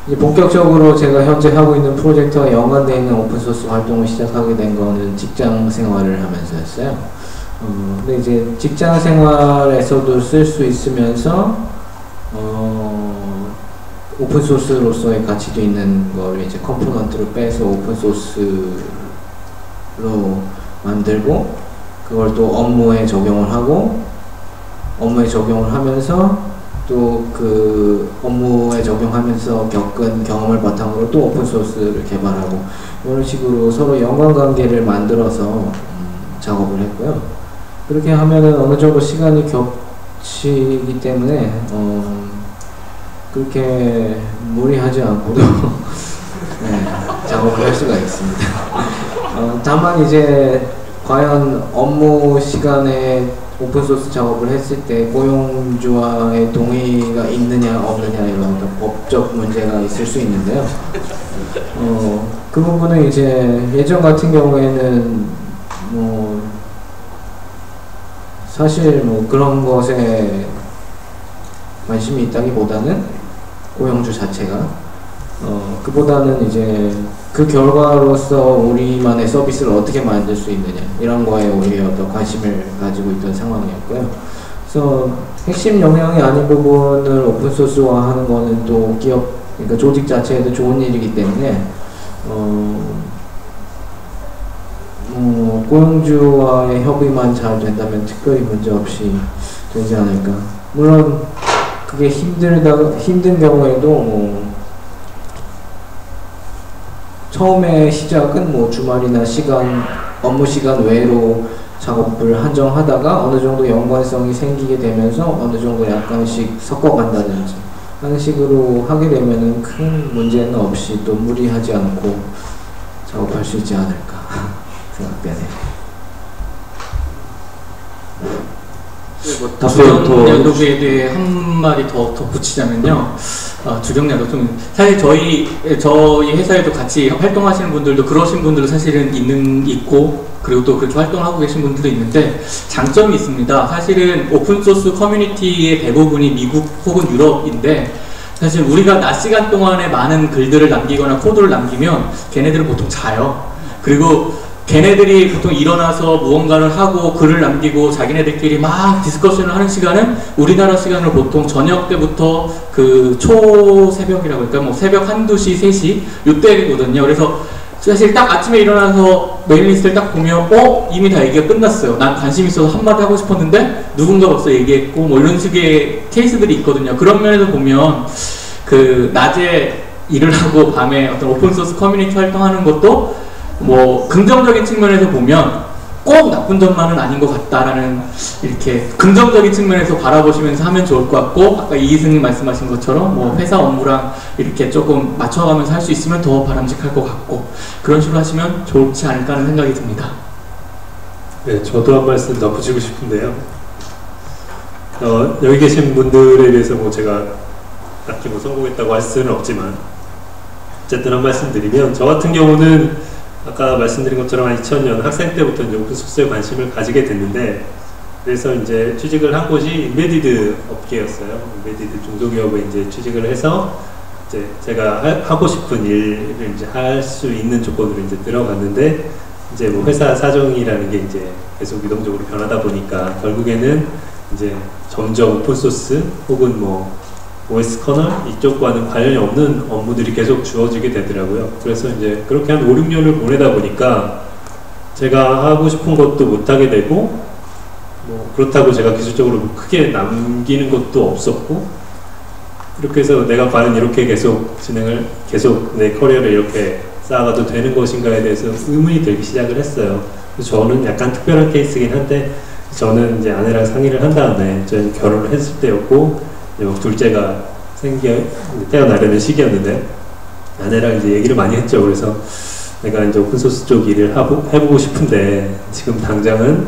이제 본격적으로 제가 현재 하고 있는 프로젝트와 연관되어 있는 오픈소스 활동을 시작하게 된 거는 직장 생활을 하면서였어요. 근데 이제 직장 생활에서도 쓸 수 있으면서, 오픈소스로서의 가치도 있는 거를 이제 컴포넌트로 빼서 오픈소스로 만들고, 그걸 또 업무에 적용을 하고, 업무에 적용을 하면서 또 그 업무에 적용하면서 겪은 경험을 바탕으로 또 오픈소스를 개발하고, 이런 식으로 서로 연관관계를 만들어서 작업을 했고요. 그렇게 하면은 어느 정도 시간이 겹치기 때문에 그렇게 무리하지 않고도 네, 작업을 할 수가 있습니다. 다만 이제 과연 업무 시간에 오픈소스 작업을 했을 때 고용주와의 동의가 있느냐 없느냐 이런 법적 문제가 있을 수 있는데요. 그 부분은 이제 예전 같은 경우에는 뭐 사실 뭐 그런 것에 관심이 있다기보다는 고용주 자체가 그보다는 이제 그 결과로서 우리만의 서비스를 어떻게 만들 수 있느냐 이런 거에 오히려 더 관심을 가지고 있던 상황이었고요. 그래서 핵심 영역이 아닌 부분을 오픈소스화 하는 거는 또 기업, 그러니까 조직 자체에도 좋은 일이기 때문에 고용주와의 협의만 잘 된다면 특별히 문제 없이 되지 않을까. 물론 그게 힘든 경우에도 처음에 시작은 뭐 주말이나 업무 시간 외로 작업을 한정하다가 어느 정도 연관성이 생기게 되면서 어느 정도 약간씩 섞어간다든지 하는 식으로 하게 되면은 큰 문제는 없이 또 무리하지 않고 작업할 수 있지 않을까 생각되네요. 주경 야독에 대해 한 마디 더 덧붙이자면요. 주경 야독 좀 사실 저희 회사에도 같이 활동하시는 분들도 그러신 분들도 사실은 있고 그리고 또 그렇게 활동하고 계신 분들도 있는데 장점이 있습니다. 사실은 오픈소스 커뮤니티의 대부분이 미국 혹은 유럽인데 사실 우리가 낮 시간 동안에 많은 글들을 남기거나 코드를 남기면 걔네들은 보통 자요. 그리고 걔네들이 보통 일어나서 무언가를 하고 글을 남기고 자기네들끼리 막 디스커션을 하는 시간은 우리나라 시간으로 보통 저녁 때부터 그 초새벽이라고 할까 뭐 새벽 1, 2시, 3시 요때거든요. 그래서 사실 딱 아침에 일어나서 메일리스트를 딱 보면 이미 다 얘기가 끝났어요. 난 관심 있어서 한마디 하고 싶었는데 누군가 벌써 얘기했고 뭐 이런 식의 케이스들이 있거든요. 그런 면에서 보면 그 낮에 일을 하고 밤에 어떤 오픈소스 커뮤니티 활동하는 것도 뭐 긍정적인 측면에서 보면 꼭 나쁜 점만은 아닌 것 같다라는 이렇게 긍정적인 측면에서 바라보시면서 하면 좋을 것 같고 아까 이희승님 말씀하신 것처럼 뭐 회사 업무랑 이렇게 조금 맞춰가면서 할 수 있으면 더 바람직할 것 같고 그런 식으로 하시면 좋지 않을까 하는 생각이 듭니다. 네, 저도 한 말씀 덧붙이고 싶은데요. 여기 계신 분들에 대해서 뭐 제가 딱히 뭐 성공했다고 할 수는 없지만 어쨌든 한 말씀 드리면 저 같은 경우는 아까 말씀드린 것처럼 2000년 학생 때부터 이제 오픈소스에 관심을 가지게 됐는데 그래서 이제 취직을 한 곳이 인베디드 업계였어요. 인베디드 중소기업에 이제 취직을 해서 이제 제가 하고 싶은 일을 이제 할 수 있는 조건으로 이제 들어갔는데 이제 뭐 회사 사정이라는 게 이제 계속 유동적으로 변하다 보니까 결국에는 이제 점점 오픈소스 혹은 뭐 OS 커널 이쪽과는 관련이 없는 업무들이 계속 주어지게 되더라고요. 그래서 이제 그렇게 한 5, 6년을 보내다 보니까 제가 하고 싶은 것도 못하게 되고 뭐 그렇다고 제가 기술적으로 크게 남기는 것도 없었고 이렇게 해서 내가 과연 이렇게 계속 내 커리어를 이렇게 쌓아가도 되는 것인가에 대해서 의문이 들기 시작을 했어요. 그래서 저는 약간 특별한 케이스긴 한데 저는 이제 아내랑 상의를 한 다음에 저는 결혼을 했을 때였고 둘째가 태어나려는 시기였는데 아내랑 이제 얘기를 많이 했죠. 그래서 내가 이제 오픈소스 쪽 일을 해보고 싶은데 지금 당장은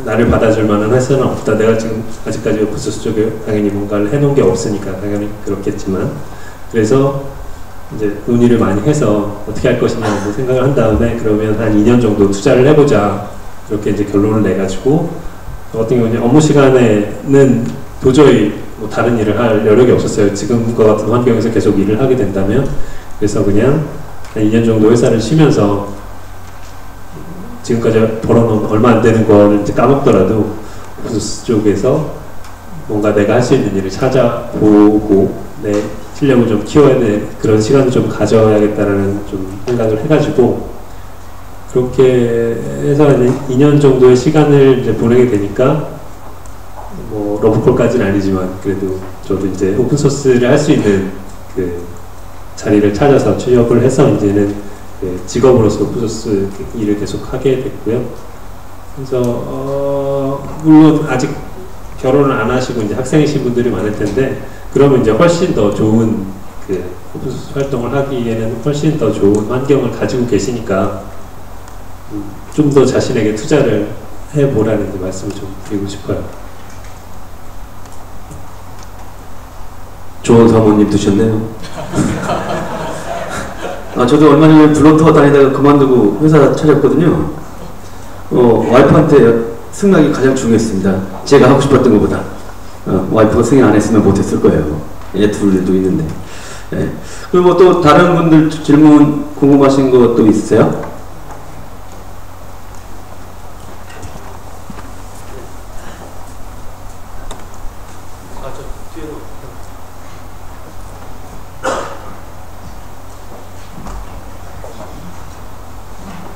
나를 받아줄 만한 회사는 없다. 내가 지금 아직까지 오픈소스 쪽에 당연히 뭔가를 해놓은 게 없으니까 당연히 그렇겠지만 그래서 이제 논의를 많이 해서 어떻게 할 것이냐고 생각을 한 다음에 그러면 한 2년 정도 투자를 해보자. 그렇게 이제 결론을 내가지고 저 같은 경우는 업무 시간에는 도저히 뭐 다른 일을 할 여력이 없었어요. 지금과 같은 환경에서 계속 일을 하게 된다면. 그래서 그냥 한 2년 정도 회사를 쉬면서 지금까지 벌어놓은 얼마 안 되는 거는 이제 까먹더라도 오픈소스 쪽에서 뭔가 내가 할 수 있는 일을 찾아보고 내 실력을 좀 키워야 돼 그런 시간을 좀 가져야겠다라는 좀 생각을 해가지고 그렇게 해서 2년 정도의 시간을 이제 보내게 되니까 뭐 러브콜까지는 아니지만 그래도 저도 이제 오픈소스를 할 수 있는 그 자리를 찾아서 취업을 해서 이제는 그 직업으로서 오픈소스 일을 계속 하게 됐고요. 그래서 물론 아직 결혼을 안 하시고 이제 학생이신 분들이 많을 텐데 그러면 이제 훨씬 더 좋은 그 오픈소스 활동을 하기에는 훨씬 더 좋은 환경을 가지고 계시니까 좀 더 자신에게 투자를 해보라는 말씀을 좀 드리고 싶어요. 좋은 사모님 두셨네요. 저도 얼마 전에 블로터 다니다가 그만두고 회사 차렸거든요. 와이프한테 승낙이 가장 중요했습니다. 제가 하고 싶었던 것보다. 와이프가 승인 안 했으면 못했을 거예요. 애 둘도 있는데. 네. 그리고 뭐 또 다른 분들 질문 궁금하신 것도 있으세요?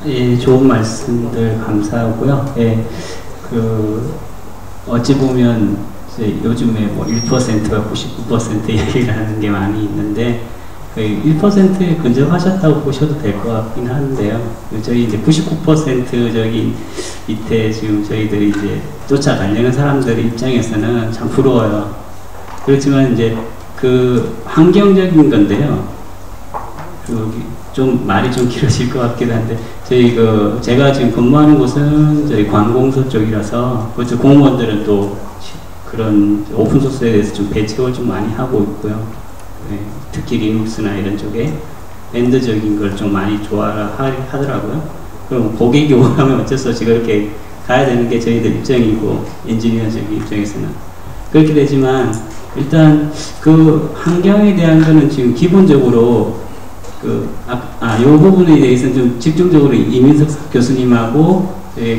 예, 좋은 말씀들 감사하고요. 예, 어찌 보면 이제 요즘에 뭐 1%가 99% 얘기를 하는 게 많이 있는데 거의 1%에 근접하셨다고 보셔도 될 것 같긴 한데요. 저희 이제 99% 저기 밑에 지금 저희들이 이제 쫓아가려는 사람들 입장에서는 참 부러워요. 그렇지만 이제 그 환경적인 건데요. 좀 말이 좀 길어질 것 같긴 한데, 저희 제가 지금 근무하는 곳은 저희 관공서 쪽이라서, 그렇죠. 공무원들은 또 그런 오픈소스에 대해서 좀 배척을 좀 많이 하고 있고요. 네, 특히 리눅스나 이런 쪽에 밴드적인 걸 좀 많이 좋아하더라고요. 그럼 고객이 원하면 어쩔 수 없이 그렇게 가야 되는 게 저희들 입장이고, 엔지니어적인 입장에서는. 그렇게 되지만, 일단 그 환경에 대한 거는 지금 기본적으로 이 부분에 대해서는 좀 집중적으로 이민석 교수님하고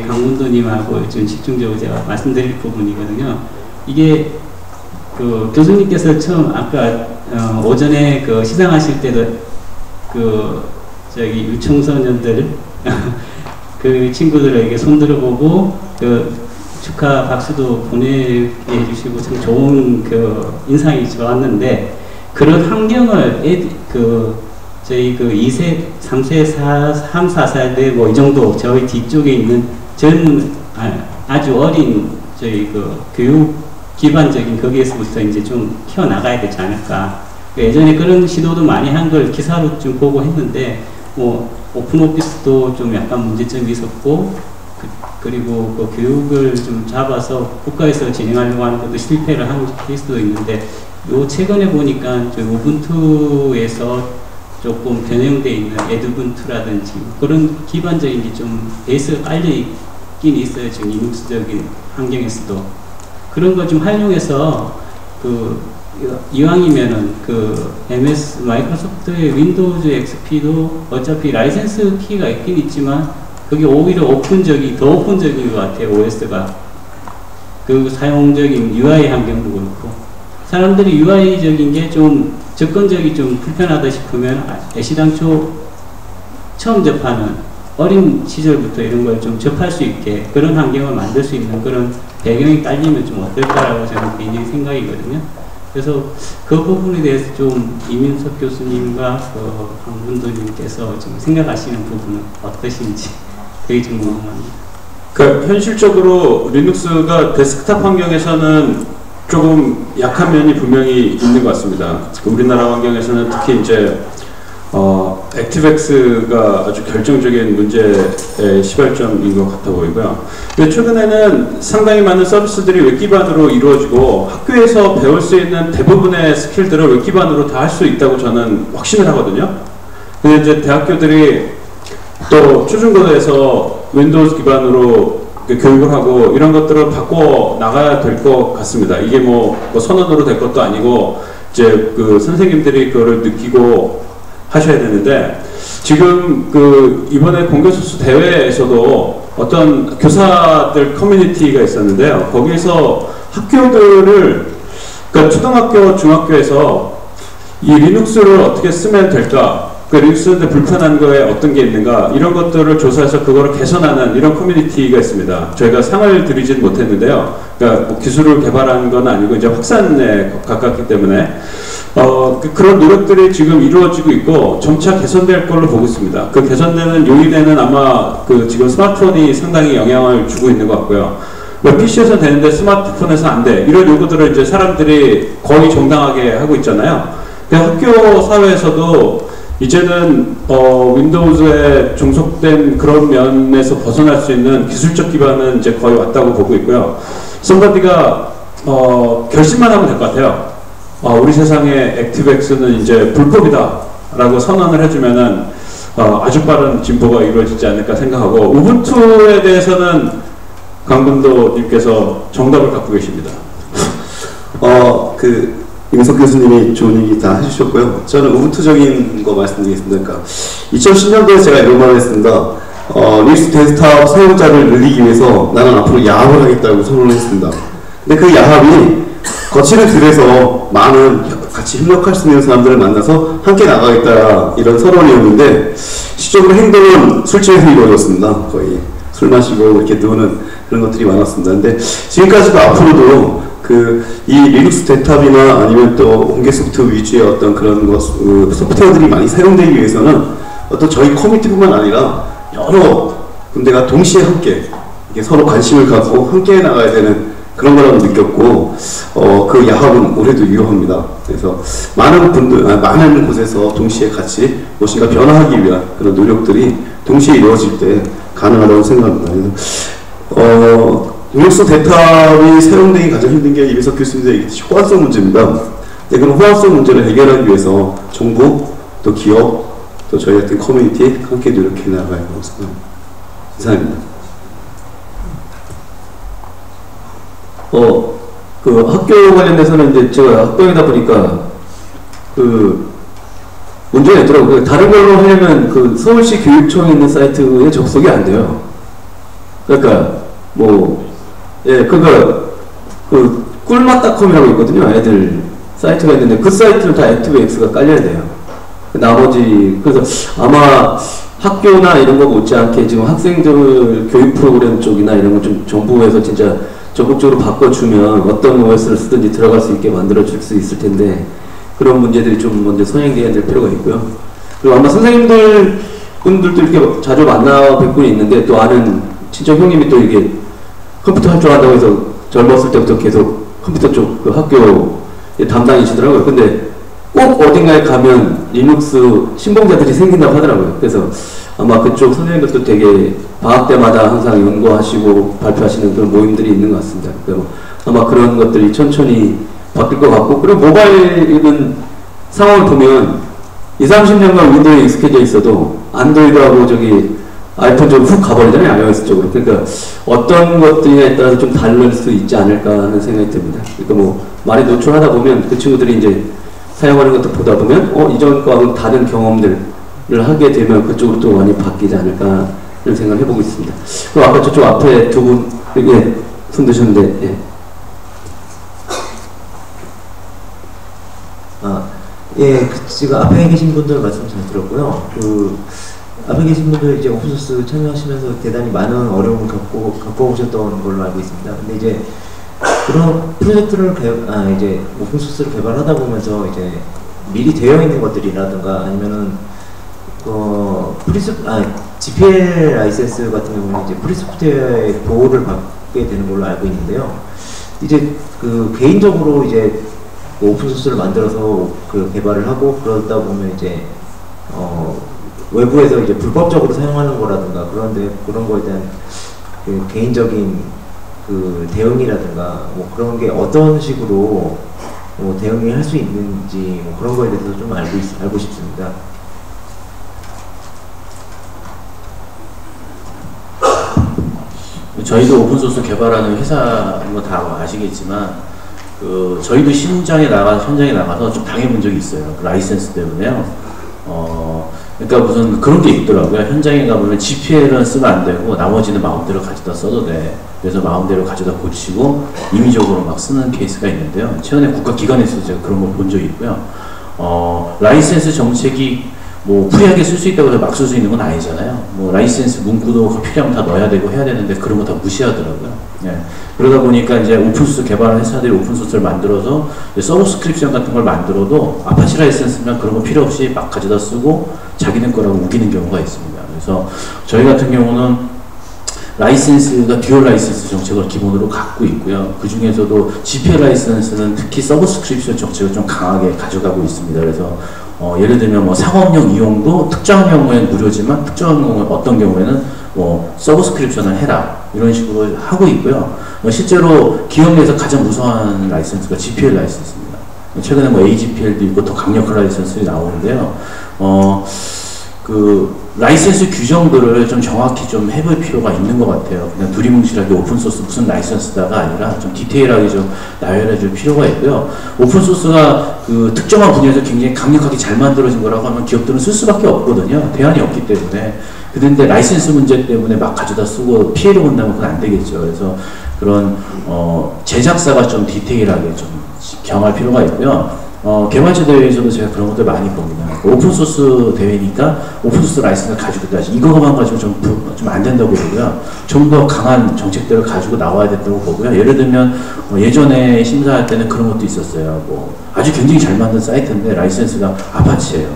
강문도님하고 좀 집중적으로 제가 말씀드릴 부분이거든요. 이게 교수님께서 처음 아까 오전에 시상하실 때도 저기 유청소년들 그 친구들에게 손들어보고 축하 박수도 보내주시고 참 좋은 인상이 좋았는데, 그런 환경을 저희 2세, 3세, 3, 4세대 뭐 이 정도 저희 뒤쪽에 있는 아주 어린 저희 교육 기반적인 거기에서부터 이제 좀 키워나가야 되지 않을까. 예전에 그런 시도도 많이 한 걸 기사로 좀 보고 했는데, 뭐 오픈 오피스도 좀 약간 문제점이 있었고, 그리고 교육을 좀 잡아서 국가에서 진행하려고 하는 것도 실패를 한 케이스도 있는데, 최근에 보니까 저희 우분투에서 조금 변형되어 있는 에드분투라든지 그런 기반적인 게 좀 베이스가 깔려 있긴 있어요. 지금 리눅스적인 환경에서도 그런 거 좀 활용해서 이왕이면은 MS 마이크로소프트의 윈도우즈 XP도 어차피 라이센스 키가 있긴 있지만 그게 오히려 더 오픈적인 것 같아요. OS가 사용적인 UI 환경도 그렇고, 사람들이 UI적인 게 좀 접근적이 좀 불편하다 싶으면 애시당초 처음 접하는 어린 시절부터 이런 걸 좀 접할 수 있게 그런 환경을 만들 수 있는 그런 배경이 깔리면 좀 어떨까라고 저는 개인적인 생각이거든요. 그래서 그 부분에 대해서 좀 이민석 교수님과 강문도님께서 좀 생각하시는 부분은 어떠신지 되게 좀 궁금합니다. 그러니까 현실적으로 리눅스가 데스크탑 환경에서는 조금 약한 면이 분명히 있는 것 같습니다. 우리나라 환경에서는 특히 이제 액티브엑스가 아주 결정적인 문제의 시발점인 것 같아 보이고요. 근데 최근에는 상당히 많은 서비스들이 웹 기반으로 이루어지고 학교에서 배울 수 있는 대부분의 스킬들을 웹 기반으로 다 할 수 있다고 저는 확신을 하거든요. 근데 이제 대학교들이 또 초중고에서 윈도우즈 기반으로 교육을 하고 이런 것들을 바꿔 나가야 될 것 같습니다. 이게 뭐 선언으로 될 것도 아니고 이제 선생님들이 그거를 느끼고 하셔야 되는데, 지금 이번에 공개소스 대회에서도 어떤 교사들 커뮤니티가 있었는데요. 거기에서 학교들을 그러니까 초등학교, 중학교에서 이 리눅스를 어떻게 쓰면 될까? 리눅스 쓰는데 불편한 거에 어떤 게 있는가? 이런 것들을 조사해서 그거를 개선하는 이런 커뮤니티가 있습니다. 저희가 상을 드리진 못했는데요. 그러니까 뭐 기술을 개발하는 건 아니고 이제 확산에 가깝기 때문에 그런 노력들이 지금 이루어지고 있고 점차 개선될 걸로 보고 있습니다. 그 개선되는 요인에는 아마 지금 스마트폰이 상당히 영향을 주고 있는 것 같고요. PC에서는 되는데 스마트폰에서 안 돼. 이런 요구들을 이제 사람들이 거의 정당하게 하고 있잖아요. 학교 사회에서도 이제는 윈도우즈에 종속된 그런 면에서 벗어날 수 있는 기술적 기반은 이제 거의 왔다고 보고 있고요. 썸바디가 결심만 하면 될 것 같아요. 우리 세상에 액티브엑스는 이제 불법이다 라고 선언을 해주면은 아주 빠른 진보가 이루어지지 않을까 생각하고, 우분투에 대해서는 강분도님께서 정답을 갖고 계십니다. 임석 교수님이 좋은 얘기 다 해주셨고요. 저는 우분투적인 거 말씀드리겠습니다. 그러니까 2010년도에 제가 이런 말을 했습니다. 리눅스 데스크탑 사용자를 늘리기 위해서 나는 앞으로 야합을 하겠다고 선언을 했습니다. 근데 그 야합이 거치를 들여서 많은 같이 협력할 수 있는 사람들을 만나서 함께 나가겠다 이런 선언이었는데, 실적으로 행동은 술집에서 이루어졌습니다. 거의 술 마시고 이렇게 노는 그런 것들이 많았습니다. 근데 지금까지도 앞으로도 이 리눅스 데이터이나 아니면 또 공개 소프트 위주의 어떤 그런 소프트웨어들이 많이 사용되기 위해서는 어떤 저희 커뮤니티뿐만 아니라 여러 군데가 동시에 함께 이게 서로 관심을 갖고 함께 나가야 되는 그런 거라고 느꼈고, 그 야합은 올해도 유효합니다. 그래서 많은 곳에서 동시에 같이 무엇인가 변화하기 위한 그런 노력들이 동시에 이루어질 때 가능하다고 생각합니다. 그래서 리눅스 데이터이 사용되기 가장 힘든 게 이배석 교수님도 얘기했듯이 호환성 문제입니다. 네, 그럼 호환성 문제를 해결하기 위해서 정부, 또 기업, 또 저희 같은 커뮤니티 함께 노력해 나가야 한다고 생각합니다. 이상입니다. 그 학교 관련돼서는 이제 제가 학교이다 보니까 문제가 있더라고요. 다른 걸로 하려면 그 서울시 교육청에 있는 사이트에 접속이 안 돼요. 그러니까 그 꿀맛닷컴이라고 있거든요. 애들 사이트가 있는데 그 사이트는 다 액티브엑스가 깔려야 돼요. 나머지 그래서 아마 학교나 이런 거 못지않게 지금 학생들 교육 프로그램 쪽이나 이런 거 좀 정부에서 진짜 적극적으로 바꿔주면 어떤 OS를 쓰든지 들어갈 수 있게 만들어줄 수 있을 텐데 그런 문제들이 좀 먼저 선행돼야 될 필요가 있고요. 그리고 아마 분들도 이렇게 자주 만나 뵙고 있는데 또 아는 친척 형님이 또 이게 컴퓨터 할 줄 안다고 해서 젊었을 때부터 계속 컴퓨터 쪽 그 학교 담당이시더라고요. 근데 꼭 어딘가에 가면 리눅스 신봉자들이 생긴다고 하더라고요. 그래서 아마 그쪽 선생님들도 되게 방학 때마다 항상 연구하시고 발표하시는 그런 모임들이 있는 것 같습니다. 그래서 아마 그런 것들이 천천히 바뀔 것 같고, 그리고 모바일은 상황을 보면 20-30년간 윈도우에 익숙해져 있어도 안드로이드하고 아이폰 쪽으로 훅 가버리잖아요. iOS 쪽으로. 그러니까 어떤 것들에 따라서 좀 다를 수 있지 않을까 하는 생각이 듭니다. 그러니까 많이 노출하다 보면 그 친구들이 이제 사용하는 것도 보다 보면 이전 거하고 다른 경험들을 하게 되면 그쪽으로 또 많이 바뀌지 않을까 하는 생각을 해보고 있습니다. 그리고 아까 저쪽 앞에 두 분 손 드셨는데 지금 앞에 계신 분들 말씀 잘 들었고요. 앞에 계신 분들 이제 오픈소스 참여하시면서 대단히 많은 어려움을 겪어오셨던 걸로 알고 있습니다. 근데 이제 그런 프로젝트를 이제 오픈소스를 개발하다 보면서 이제 미리 되어 있는 것들이라든가 아니면은 GPL 라이센스 같은 경우는 이제 프리소프트웨어의 보호를 받게 되는 걸로 알고 있는데요. 이제 개인적으로 이제 오픈소스를 만들어서 개발을 하고 그러다 보면 이제 외부에서 이제 불법적으로 사용하는 거라든가 그런 거에 대한 개인적인 대응이라든가 그런 게 어떤 식으로 대응이 할 수 있는지 그런 거에 대해서 좀 알고 싶습니다. 저희도 오픈소스 개발하는 회사인 거 다 아시겠지만 저희도 현장에 나가서 좀 당해본 적이 있어요. 라이센스 때문에요. 그러니까 무슨 그런 게 있더라고요. 현장에 가보면 GPL은 쓰면 안 되고 나머지는 마음대로 가져다 써도 돼. 그래서 마음대로 가져다 고치고 임의적으로 막 쓰는 케이스가 있는데요. 최근에 국가기관에서 제가 그런 걸 본 적이 있고요. 라이센스 정책이 프리하게 쓸 수 있다고 해서 막 쓸 수 있는 건 아니잖아요. 라이센스 문구도 필요하면 다 넣어야 되고 해야 되는데 그런 거 다 무시하더라고요. 네. 그러다 보니까 이제 오픈소스 개발하는 회사들이 오픈소스를 만들어서 서브스크립션 같은 걸 만들어도 아파치 라이센스면 그런 거 필요 없이 막 가져다 쓰고 자기네 거라고 우기는 경우가 있습니다. 그래서 저희 같은 경우는 라이센스가 듀얼 라이센스 정책을 기본으로 갖고 있고요. 그 중에서도 GPL 라이센스는 특히 서브스크립션 정책을 좀 강하게 가져가고 있습니다. 그래서 예를 들면 상업용 이용도 특정한 경우에는 무료지만 특정한 경우에 어떤 경우에는 서브스크립션을 해라 이런 식으로 하고 있고요. 실제로 기업 내에서 가장 무서워하는 라이센스가 GPL 라이센스입니다. 최근에 AGPL도 있고 더 강력한 라이센스들이 나오는데요. 라이센스 규정들을 좀 정확히 좀 해볼 필요가 있는 것 같아요. 그냥 두리뭉실하게 오픈소스 무슨 라이센스다가 아니라 좀 디테일하게 좀 나열해 줄 필요가 있고요. 오픈소스가 특정한 분야에서 굉장히 강력하게 잘 만들어진 거라고 하면 기업들은 쓸 수밖에 없거든요. 대안이 없기 때문에. 그런데 라이센스 문제 때문에 막 가져다 쓰고 피해를 본다면 그건 안 되겠죠. 그래서 그런 제작사가 좀 디테일하게 좀 경할 필요가 있고요. 개발자 대회에서도 제가 그런 것들 많이 봅니다. 오픈소스 대회니까 오픈소스 라이센스를 가지고 있다. 이거만 가지고 좀 안 된다고 보고요. 좀 더 강한 정책들을 가지고 나와야 된다고 보고요. 예를 들면 예전에 심사할 때는 그런 것도 있었어요. 뭐 아주 굉장히 잘 만든 사이트인데 라이센스가 아파치예요.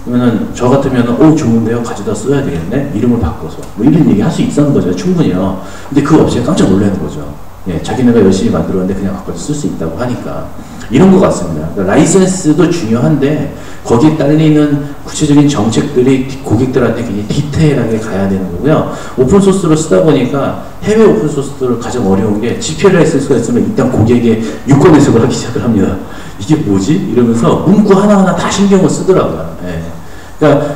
그러면은 저 같으면은 좋은데요, 가져다 써야 되겠네, 이름을 바꿔서 뭐 이런 얘기 할 수 있었는 거죠, 충분히요. 근데 그 업체가 깜짝 놀라는 거죠. 예, 자기네가 열심히 만들었는데 그냥 바꿔서 쓸 수 있다고 하니까. 이런 것 같습니다. 그러니까 라이센스도 중요한데 거기에 딸리는 구체적인 정책들이 고객들한테 굉장히 디테일하게 가야 되는 거고요. 오픈소스로 쓰다 보니까 해외 오픈소스를 가장 어려운 게 GPL 라이센스가 있으면 일단 고객의 유권 해석을 하기 시작을 합니다. 이게 뭐지? 이러면서 문구 하나하나 다 신경을 쓰더라고요. 예. 그러니까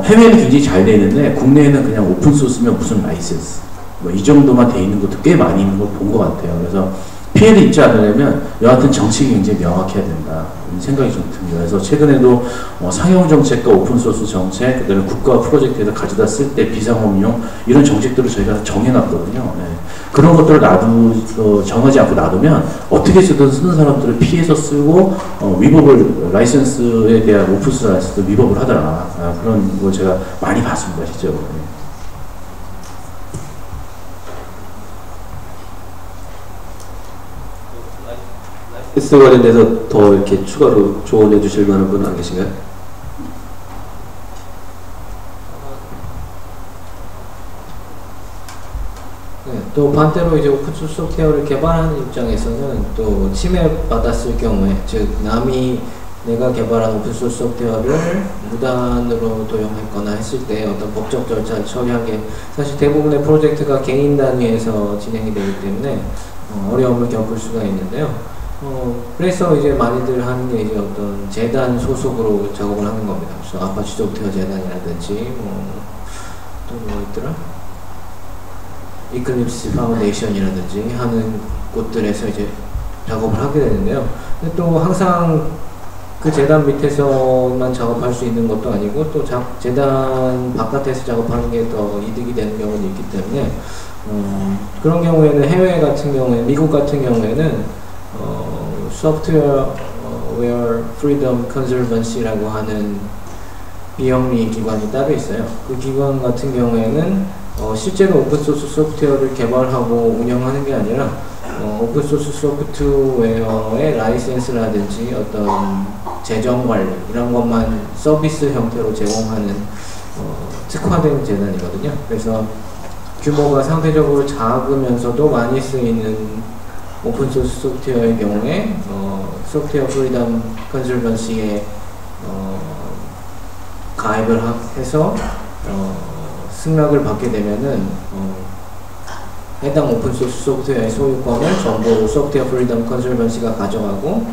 해외는 굉장히 잘 돼 있는데 국내에는 그냥 오픈소스면 무슨 라이센스 뭐 이 정도만 돼 있는 것도 꽤 많이 있는 걸 본 것 같아요. 그래서 피해를 입지 않으려면 여하튼 정책이 굉장히 명확해야 된다 생각이 좀 듭니다. 그래서 최근에도 상용 정책과 오픈소스 정책, 그다음에 국가 프로젝트에서 가져다 쓸 때 비상업용 이런 정책들을 저희가 정해놨거든요. 네. 그런 것들을 정하지 않고 놔두면 어떻게 쓰든 쓰는 사람들을 피해서 쓰고 위법을 라이센스에 대한 오픈소스 라이센스 위법을 하더라. 그런 걸 제가 많이 봤습니다, 실제로. 네. 라이센스 관련돼서 더 이렇게 추가로 조언해 주실 만한 분은 안 계신가요? 네, 또 반대로 이제 오픈소스 소프트웨어를 개발하는 입장에서는 또 침해받았을 경우에, 즉 남이 내가 개발한 오픈소스 소프트웨어를 무단으로 도용했거나 했을 때 어떤 법적 절차를 처리하게, 사실 대부분의 프로젝트가 개인 단위에서 진행이 되기 때문에 어려움을 겪을 수가 있는데요. 그래서 이제 많이들 하는 게 이제 어떤 재단 소속으로 작업을 하는 겁니다. 그래서 아파치 소프트웨어 재단이라든지 또 뭐 있더라? 이클립스 파운데이션이라든지 하는 곳들에서 이제 작업을 하게 되는데요. 근데 또 항상 그 재단 밑에서만 작업할 수 있는 것도 아니고 또 재단 바깥에서 작업하는 게 더 이득이 되는 경우도 있기 때문에 그런 경우에는 해외 같은 경우에, 미국 같은 경우에는 소프트웨어 프리덤 컨설번시라고 하는 비영리 기관이 따로 있어요. 그 기관 같은 경우에는 실제로 오픈소스 소프트웨어를 개발하고 운영하는 게 아니라 오픈소스 소프트웨어의 라이센스라든지 어떤 재정 관리 이런 것만 서비스 형태로 제공하는 특화된 재단이거든요. 그래서 규모가 상대적으로 작으면서도 많이 쓰이는 오픈소스 소프트웨어의 경우에 소프트웨어 프리덤 컨설번시에 가입을 해서 승낙을 받게 되면은 해당 오픈소스 소프트웨어의 소유권을 전부 소프트웨어 프리덤 컨설번시가 가져가고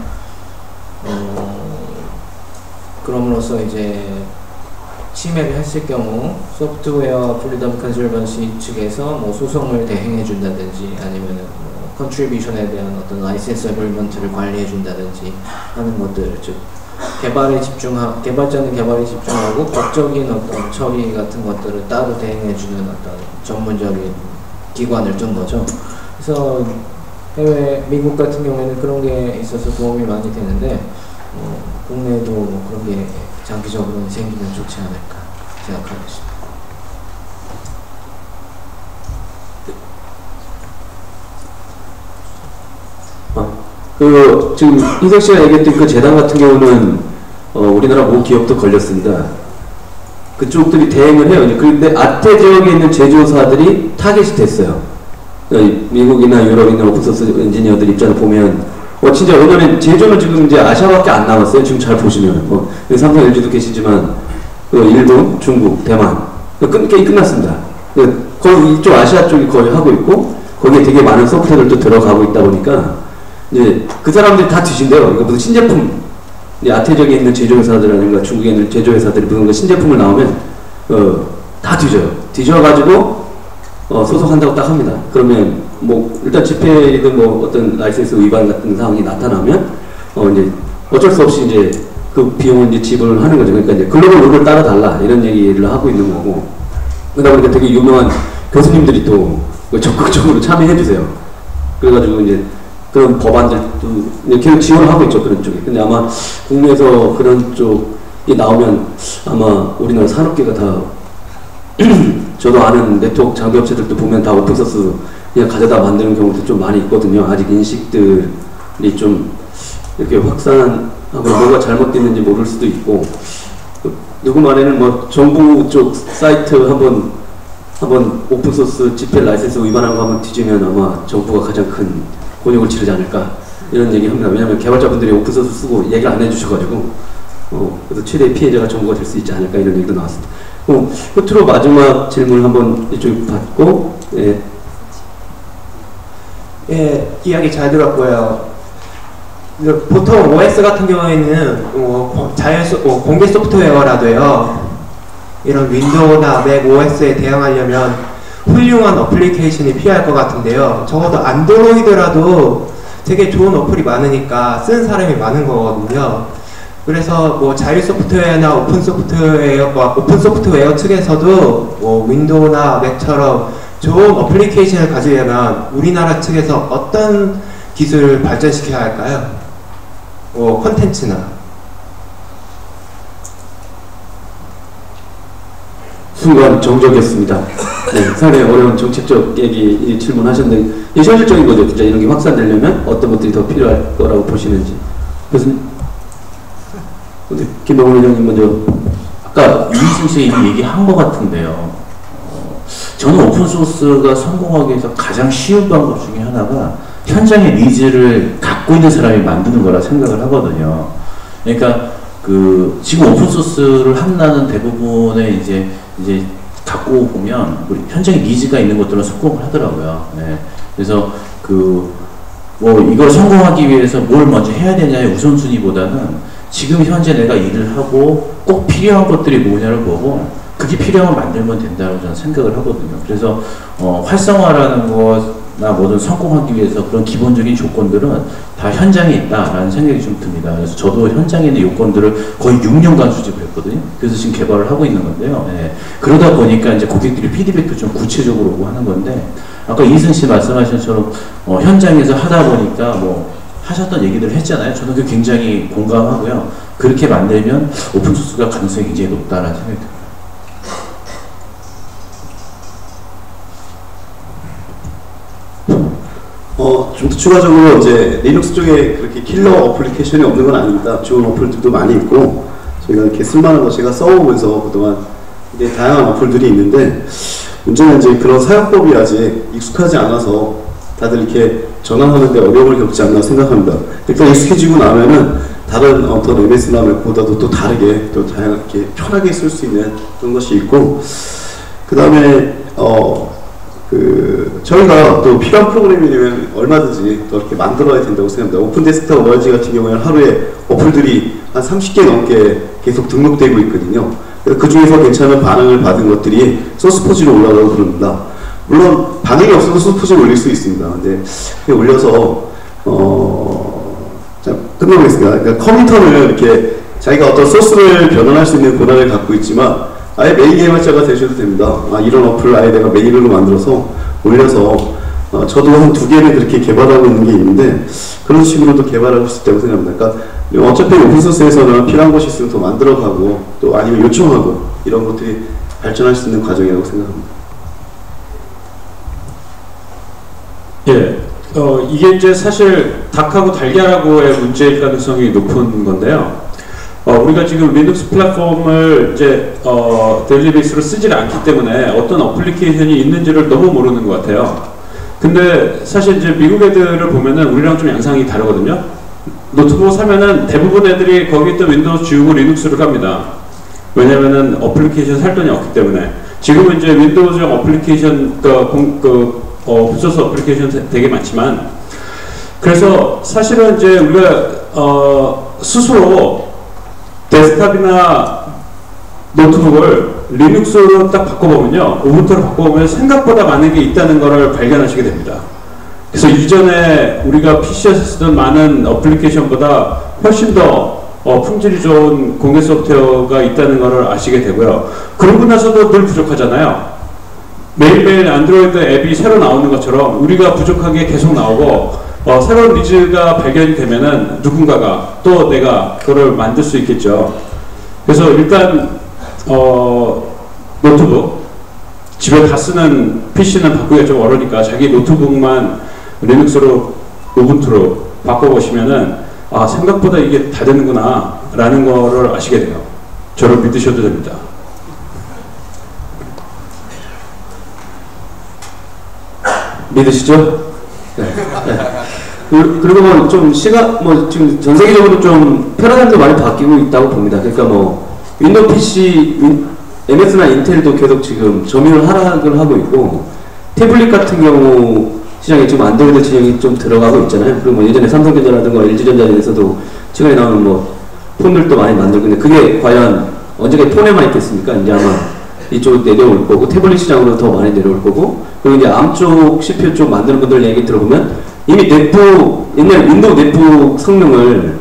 그럼으로써 이제 침해를 했을 경우 소프트웨어 프리덤 컨설번시 측에서 뭐 소송을 대행해 준다든지 아니면은 컨트리뷰션에 대한 어떤 라이센스 어그리먼트를 관리해 준다든지 하는 것들, 즉 개발자는 개발에 집중하고 법적인 어떤 처리 같은 것들을 따로 대행해 주는 어떤 전문적인 기관을 둔 거죠. 그래서 해외 미국 같은 경우에는 그런 게 있어서 도움이 많이 되는데 국내에도 뭐 그런 게 장기적으로 생기면 좋지 않을까 생각하고 있습니다. 지금 희석 씨가 얘기했던 그 재단 같은 경우는 우리나라 모 기업도 걸렸습니다. 그쪽들이 대행을 해요. 그런데 아태 지역에 있는 제조사들이 타겟이 됐어요. 미국이나 유럽이나 오픈소스 엔지니어들 입장을 보면 진짜 왜냐면 제조는 지금 이제 아시아밖에 안 남았어요. 지금 잘 보시면 삼성, LG도 계시지만 일본, 중국, 대만 게임 끝났습니다. 거의 이쪽 아시아 쪽이 거의 하고 있고 거기에 되게 많은 소프트웨어들도 들어가고 있다 보니까 이제 그 사람들이 다 뒤진대요. 이거 무슨 신제품, 아태 지역에 있는 제조회사들이라든가 중국에 있는 제조회사들이 무슨 신제품을 나오면 다 뒤져요. 뒤져가지고 소송한다고 딱 합니다. 그러면 뭐 일단 집회이든 뭐 어떤 라이센스 위반 같은 상황이 나타나면 이제 어쩔 수 없이 이제 그 비용을 이제 지불을 하는 거죠. 그러니까 이제 글로벌 룰을 따라달라 이런 얘기를 하고 있는 거고, 그러다 보니까 되게 유명한 교수님들이 또 적극적으로 참여해 주세요. 그래가지고 이제 그런 법안들도 계속 지원을 하고 있죠, 그런 쪽에. 근데 아마 국내에서 그런 쪽이 나오면 아마 우리나라 산업계가 다 저도 아는 네트워크 장비업체들도 보면 다 오픈소스 그냥 가져다 만드는 경우도 좀 많이 있거든요. 아직 인식들이 좀 이렇게 확산하고 뭐가 잘못됐는지 모를 수도 있고, 누구 말에는 뭐 정부 쪽 사이트 한번 오픈소스 집회 라이센스 위반한 거 한번 뒤지면 아마 정부가 가장 큰 곤욕을 치르지 않을까 이런 얘기 합니다. 왜냐하면 개발자분들이 오픈소스 쓰고 얘기를 안 해주셔가지고 그래서 최대의 피해자가 정부가 될 수 있지 않을까 이런 얘기도 나왔습니다. 끝으로 마지막 질문 한번 이쪽 받고. 예, 이야기 잘 들었고요. 보통 OS 같은 경우에는 공개 소프트웨어라도요, 이런 윈도우나 맥 OS에 대응하려면 훌륭한 어플리케이션이 필요할 것 같은데요. 적어도 안드로이드라도 되게 좋은 어플이 많으니까 쓰는 사람이 많은 거거든요. 그래서 뭐 자유 소프트웨어나 오픈 소프트웨어 측에서도 뭐 윈도우나 맥처럼 좋은 어플리케이션을 가지려면 우리나라 측에서 어떤 기술을 발전시켜야 할까요? 콘텐츠나. 순간 정적이었습니다. 네, 상당히 어려운 정책적 얘기 질문하셨는데, 이게 현실적인 거죠. 진짜 이런 게 확산되려면 어떤 것들이 더 필요할 거라고 보시는지. 교수님? 김동훈 의장님 먼저. 아까 유희승 씨 이미 얘기한 것 같은데요. 저는 오픈소스가 성공하기 위해서 가장 쉬운 방법 중에 하나가 현장의 니즈를 갖고 있는 사람이 만드는 거라 생각을 하거든요. 그러니까 지금 오픈소스를 한다는 대부분의 이제 갖고 보면 우리 현장에 니즈가 있는 것들은 성공을 하더라고요. 네. 그래서 이걸 성공하기 위해서 뭘 먼저 해야 되냐의 우선순위보다는 지금 현재 내가 일을 하고 꼭 필요한 것들이 뭐냐를 보고 그게 필요하면 만들면 된다고 저는 생각을 하거든요. 그래서 활성화라는 거나 뭐든 성공하기 위해서 그런 기본적인 조건들은 다 현장에 있다라는 생각이 좀 듭니다. 그래서 저도 현장에 있는 요건들을 거의 6년간 수집을 했거든요. 그래서 지금 개발을 하고 있는 건데요. 네. 그러다 보니까 이제 고객들이 피드백도 좀 구체적으로 오고 하는 건데, 아까 이승 씨 말씀하신 것처럼 현장에서 하다 보니까 하셨던 얘기들을 했잖아요. 저는 그 굉장히 공감하고요. 그렇게 만들면 오픈소스가 가능성이 굉장히 높다라는 생각이 듭니다. 좀 더 추가적으로 이제 리눅스 쪽에 그렇게 킬러 어플리케이션이 없는 건 아닙니다. 좋은 어플들도 많이 있고, 저희가 이렇게 쓸만한 거 제가 써오면서 그동안 이제 다양한 어플들이 있는데, 문제는 이제 그런 사용법이 아직 익숙하지 않아서 다들 이렇게 전환하는데 어려움을 겪지 않나 생각합니다. 일단 익숙해지고 나면은 다른 어떤 MS나 맥보다도 또 다르게 또 다양하게 편하게 쓸 수 있는 그런 것이 있고, 그 다음에 저희가 또 필요한 프로그램이 되면 얼마든지 또 이렇게 만들어야 된다고 생각합니다. 오픈 데스크탑 ORG 같은 경우에는 하루에 어플들이 한 30개 넘게 계속 등록되고 있거든요. 그 중에서 괜찮은 반응을 받은 것들이 소스포지로 올라가고 그럽니다. 물론 반응이 없어도 소스포지를 올릴 수 있습니다. 근데 올려서 자, 끝내보겠습니다. 그러니까 컴퓨터는 이렇게 자기가 어떤 소스를 변환할 수 있는 권한을 갖고 있지만 아예 메인 개발자가 되셔도 됩니다. 이런 어플을 아예 내가 메인으로 만들어서 올려서 저도 한 2개를 그렇게 개발하고 있는 게 있는데, 그런 식으로도 개발하고 수 있다고 생각합니다. 그러니까 어차피 오픈소스에서는 필요한 것이 있으면 더 만들어가고 또 아니면 요청하고 이런 것들이 발전할 수 있는 과정이라고 생각합니다. 예, 이게 이제 사실 닭하고 달걀하고의 문제일 가능성이 높은 건데요. 우리가 지금 리눅스 플랫폼을 이제 데일리 베이스로 쓰질 않기 때문에 어떤 어플리케이션이 있는지를 너무 모르는 것 같아요. 근데 사실 이제 미국 애들을 보면은 우리랑 좀 양상이 다르거든요. 노트북 사면은 대부분 애들이 거기 있던 윈도우 지우고 리눅스를 갑니다. 왜냐면은 어플리케이션 살 돈이 없기 때문에. 지금은 이제 윈도우용 어플리케이션, 오픈소스 어플리케이션 되게 많지만, 그래서 사실은 이제 우리가 스스로 데스크탑이나 노트북을 리눅스로 딱 바꿔보면요, 우분투로 바꿔보면 생각보다 많은 게 있다는 것을 발견하시게 됩니다. 그래서 이전에 우리가 PC에서 쓰던 많은 어플리케이션보다 훨씬 더 품질이 좋은 공개 소프트웨어가 있다는 것을 아시게 되고요. 그러고 나서도 늘 부족하잖아요. 매일매일 안드로이드 앱이 새로 나오는 것처럼 우리가 부족한 게 계속 나오고, 새로운 니즈가 발견이 되면은 누군가가 또 내가 그걸 만들 수 있겠죠. 그래서 일단 노트북 집에 다 쓰는 PC는 바꾸기가 좀 어려우니까 자기 노트북만 리눅스로 우분투로 바꿔보시면은 아 생각보다 이게 다 되는구나 라는 거를 아시게 돼요. 저를 믿으셔도 됩니다. 믿으시죠? 네. 네. 그리고 뭐 좀 지금 전 세계적으로 좀 패러다임도 많이 바뀌고 있다고 봅니다. 그러니까 뭐 윈도우 PC, MS나 인텔도 계속 지금 점유율 하락을 하고 있고 태블릿 같은 경우 시장에 지금 안드로이드 진영이 좀 들어가고 있잖아요. 그리고 뭐 예전에 삼성전자라든가 LG전자에서도 최근에 나오는 뭐 폰들도 많이 만들고 있는데 그게 과연 언제까지 폰에만 있겠습니까? 이제 아마 이쪽 내려올 거고 태블릿 시장으로 더 많이 내려올 거고 그리고 이제 암 쪽 CPU 쪽 만드는 분들 얘기 들어보면 이미 넷북 옛날 윈도우 넷북 성능을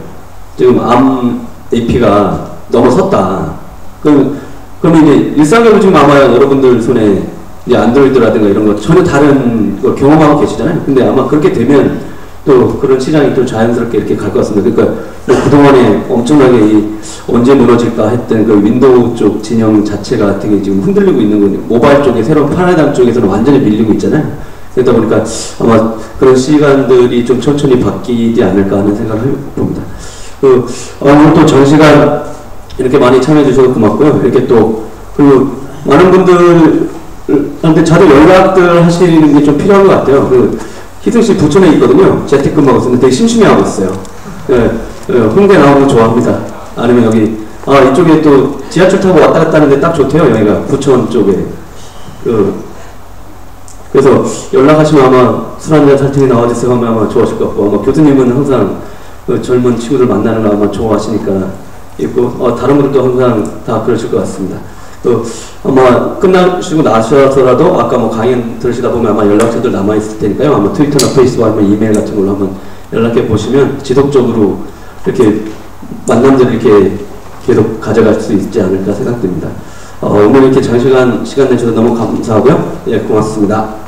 지금 암 AP가 넘어섰다. 그러면 이제 일상적으로 지금 아마 여러분들 손에 이제 안드로이드라든가 이런 거 전혀 다른 걸 경험하고 계시잖아요. 근데 아마 그렇게 되면 또 그런 시장이 또 자연스럽게 이렇게 갈 것 같습니다. 그러니까 뭐 그동안에 엄청나게 언제 무너질까 했던 그 윈도우 쪽 진영 자체가 되게 지금 흔들리고 있는 거예요. 모바일 쪽에 새로운 패러다임 쪽에서는 완전히 밀리고 있잖아요. 그러다 보니까 아마 그런 시간들이 좀 천천히 바뀌지 않을까 하는 생각을 해봅니다. 오늘 또 전시간 이렇게 많이 참여해 주셔서 고맙고요. 이렇게 또 그리고 많은 분들한테 자주 연락들 하시는 게 좀 필요한 것 같아요. 희승씨 부천에 있거든요. 재택근무하고 있는데 되게 심심해하고 있어요. 홍대 나오는 거 좋아합니다. 아니면 여기 이쪽에 또 지하철 타고 왔다 갔다 하는데 딱 좋대요. 여기가 부천 쪽에. 그래서 연락하시면 아마 술 한잔 살짝이 나와주세요 하면 아마 좋아하실 것 같고 아마 교수님은 항상 젊은 친구들 만나는 거 아마 좋아하시니까 있고 다른 분들도 항상 다 그러실 것 같습니다. 또 아마 끝나시고 나셔서라도 아까 뭐 강연 들으시다 보면 아마 연락처들 남아있을 테니까요. 아마 트위터나 페이스북 아니면 이메일 같은 걸로 한번 연락해 보시면 지속적으로 이렇게 만남들을 이렇게 계속 가져갈 수 있지 않을까 생각됩니다. 오늘 이렇게 장시간 시간 내주셔서 너무 감사하고요. 예, 고맙습니다.